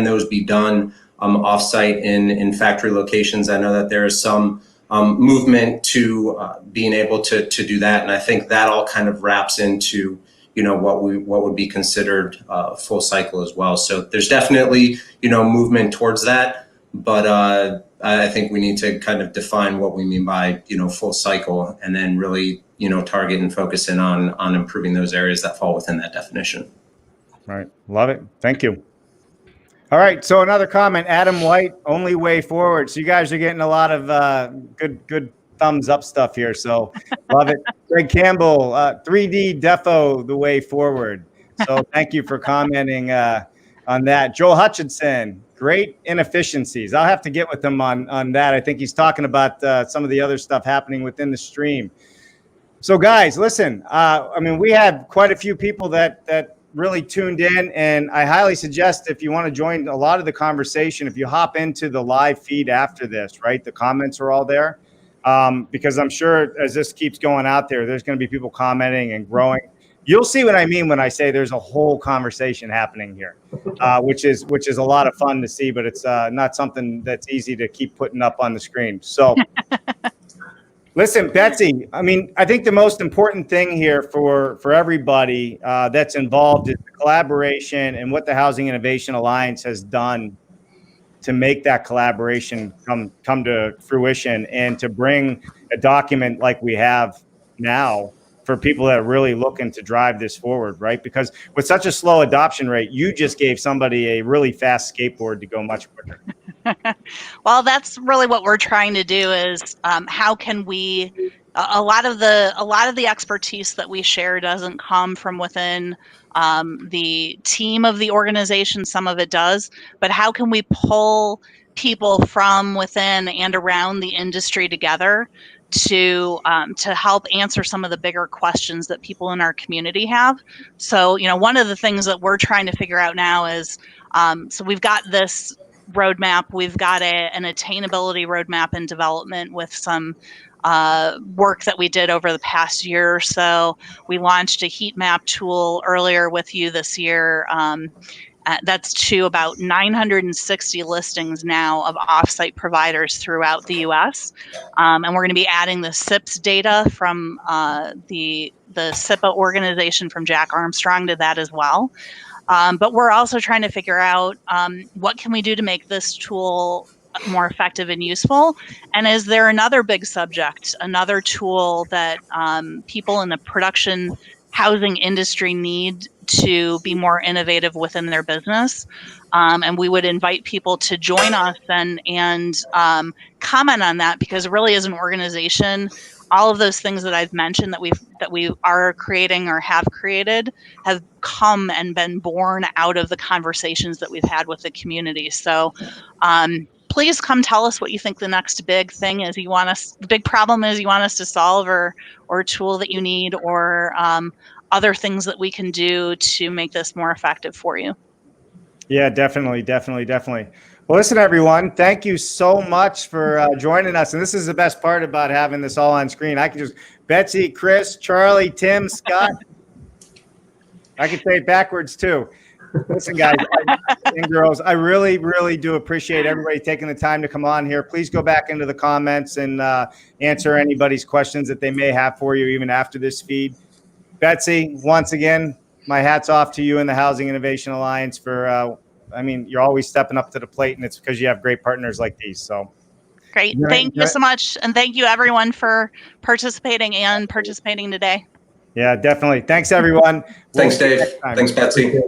those be done off-site in factory locations? I know that there is some movement to being able to do that, and I think that all kind of wraps into what would be considered full cycle as well. So there's definitely movement towards that, but I think we need to kind of define what we mean by full cycle, and then really target and focus in on improving those areas that fall within that definition. Right, love it. Thank you. All right, so another comment, Adam White, only way forward. So you guys are getting a lot of good thumbs up stuff here, so love it. Greg Campbell, 3D Defo, the way forward. So thank you for commenting on that. Joel Hutchinson, great inefficiencies. I'll have to get with him on that. I think he's talking about some of the other stuff happening within the stream. So guys, listen, we had quite a few people that really tuned in, and I highly suggest, if you want to join a lot of the conversation, if you hop into the live feed after this, right? The comments are all there, because I'm sure as this keeps going out there, there's going to be people commenting and growing. You'll see what I mean when I say there's a whole conversation happening here, which is a lot of fun to see, but it's not something that's easy to keep putting up on the screen. So listen, Betsy, I think the most important thing here for everybody that's involved is the collaboration and what the Housing Innovation Alliance has done to make that collaboration come to fruition, and to bring a document like we have now for people that are really looking to drive this forward, right? Because with such a slow adoption rate, you just gave somebody a really fast skateboard to go much quicker. Well, that's really what we're trying to do, is how can we, a lot of the expertise that we share doesn't come from within the team of the organization. Some of it does, but how can we pull people from within and around the industry together to help answer some of the bigger questions that people in our community have? So, one of the things that we're trying to figure out now is, so we've got this roadmap, we've got an attainability roadmap in development with some work that we did over the past year or so. We launched a heat map tool earlier with you this year. That's to about 960 listings now of offsite providers throughout the U.S. And we're going to be adding the SIPS data from the SIPA organization from Jack Armstrong to that as well. But we're also trying to figure out what can we do to make this tool more effective and useful? And is there another big subject, another tool that people in the production housing industry need to be more innovative within their business? And we would invite people to join us and comment on that, because really, as an organization, all of those things that I've mentioned that we are creating or have created have come and been born out of the conversations that we've had with the community. So please come tell us what you think the next big thing is the big problem is you want us to solve, or a tool that you need, or other things that we can do to make this more effective for you. Yeah, definitely. Well, listen, everyone, thank you so much for joining us. And this is the best part about having this all on screen. I can just, Betsy, Chris, Charlie, Tim, Scott. I can say it backwards too. Listen, guys and girls, I really, really do appreciate everybody taking the time to come on here. Please go back into the comments and answer anybody's questions that they may have for you even after this feed. Betsy, once again, my hat's off to you and the Housing Innovation Alliance for, you're always stepping up to the plate, and it's because you have great partners like these. So great. Thank you so much. And thank you everyone for participating today. Yeah, definitely. Thanks, everyone. Thanks, Dave. Thanks, Betsy.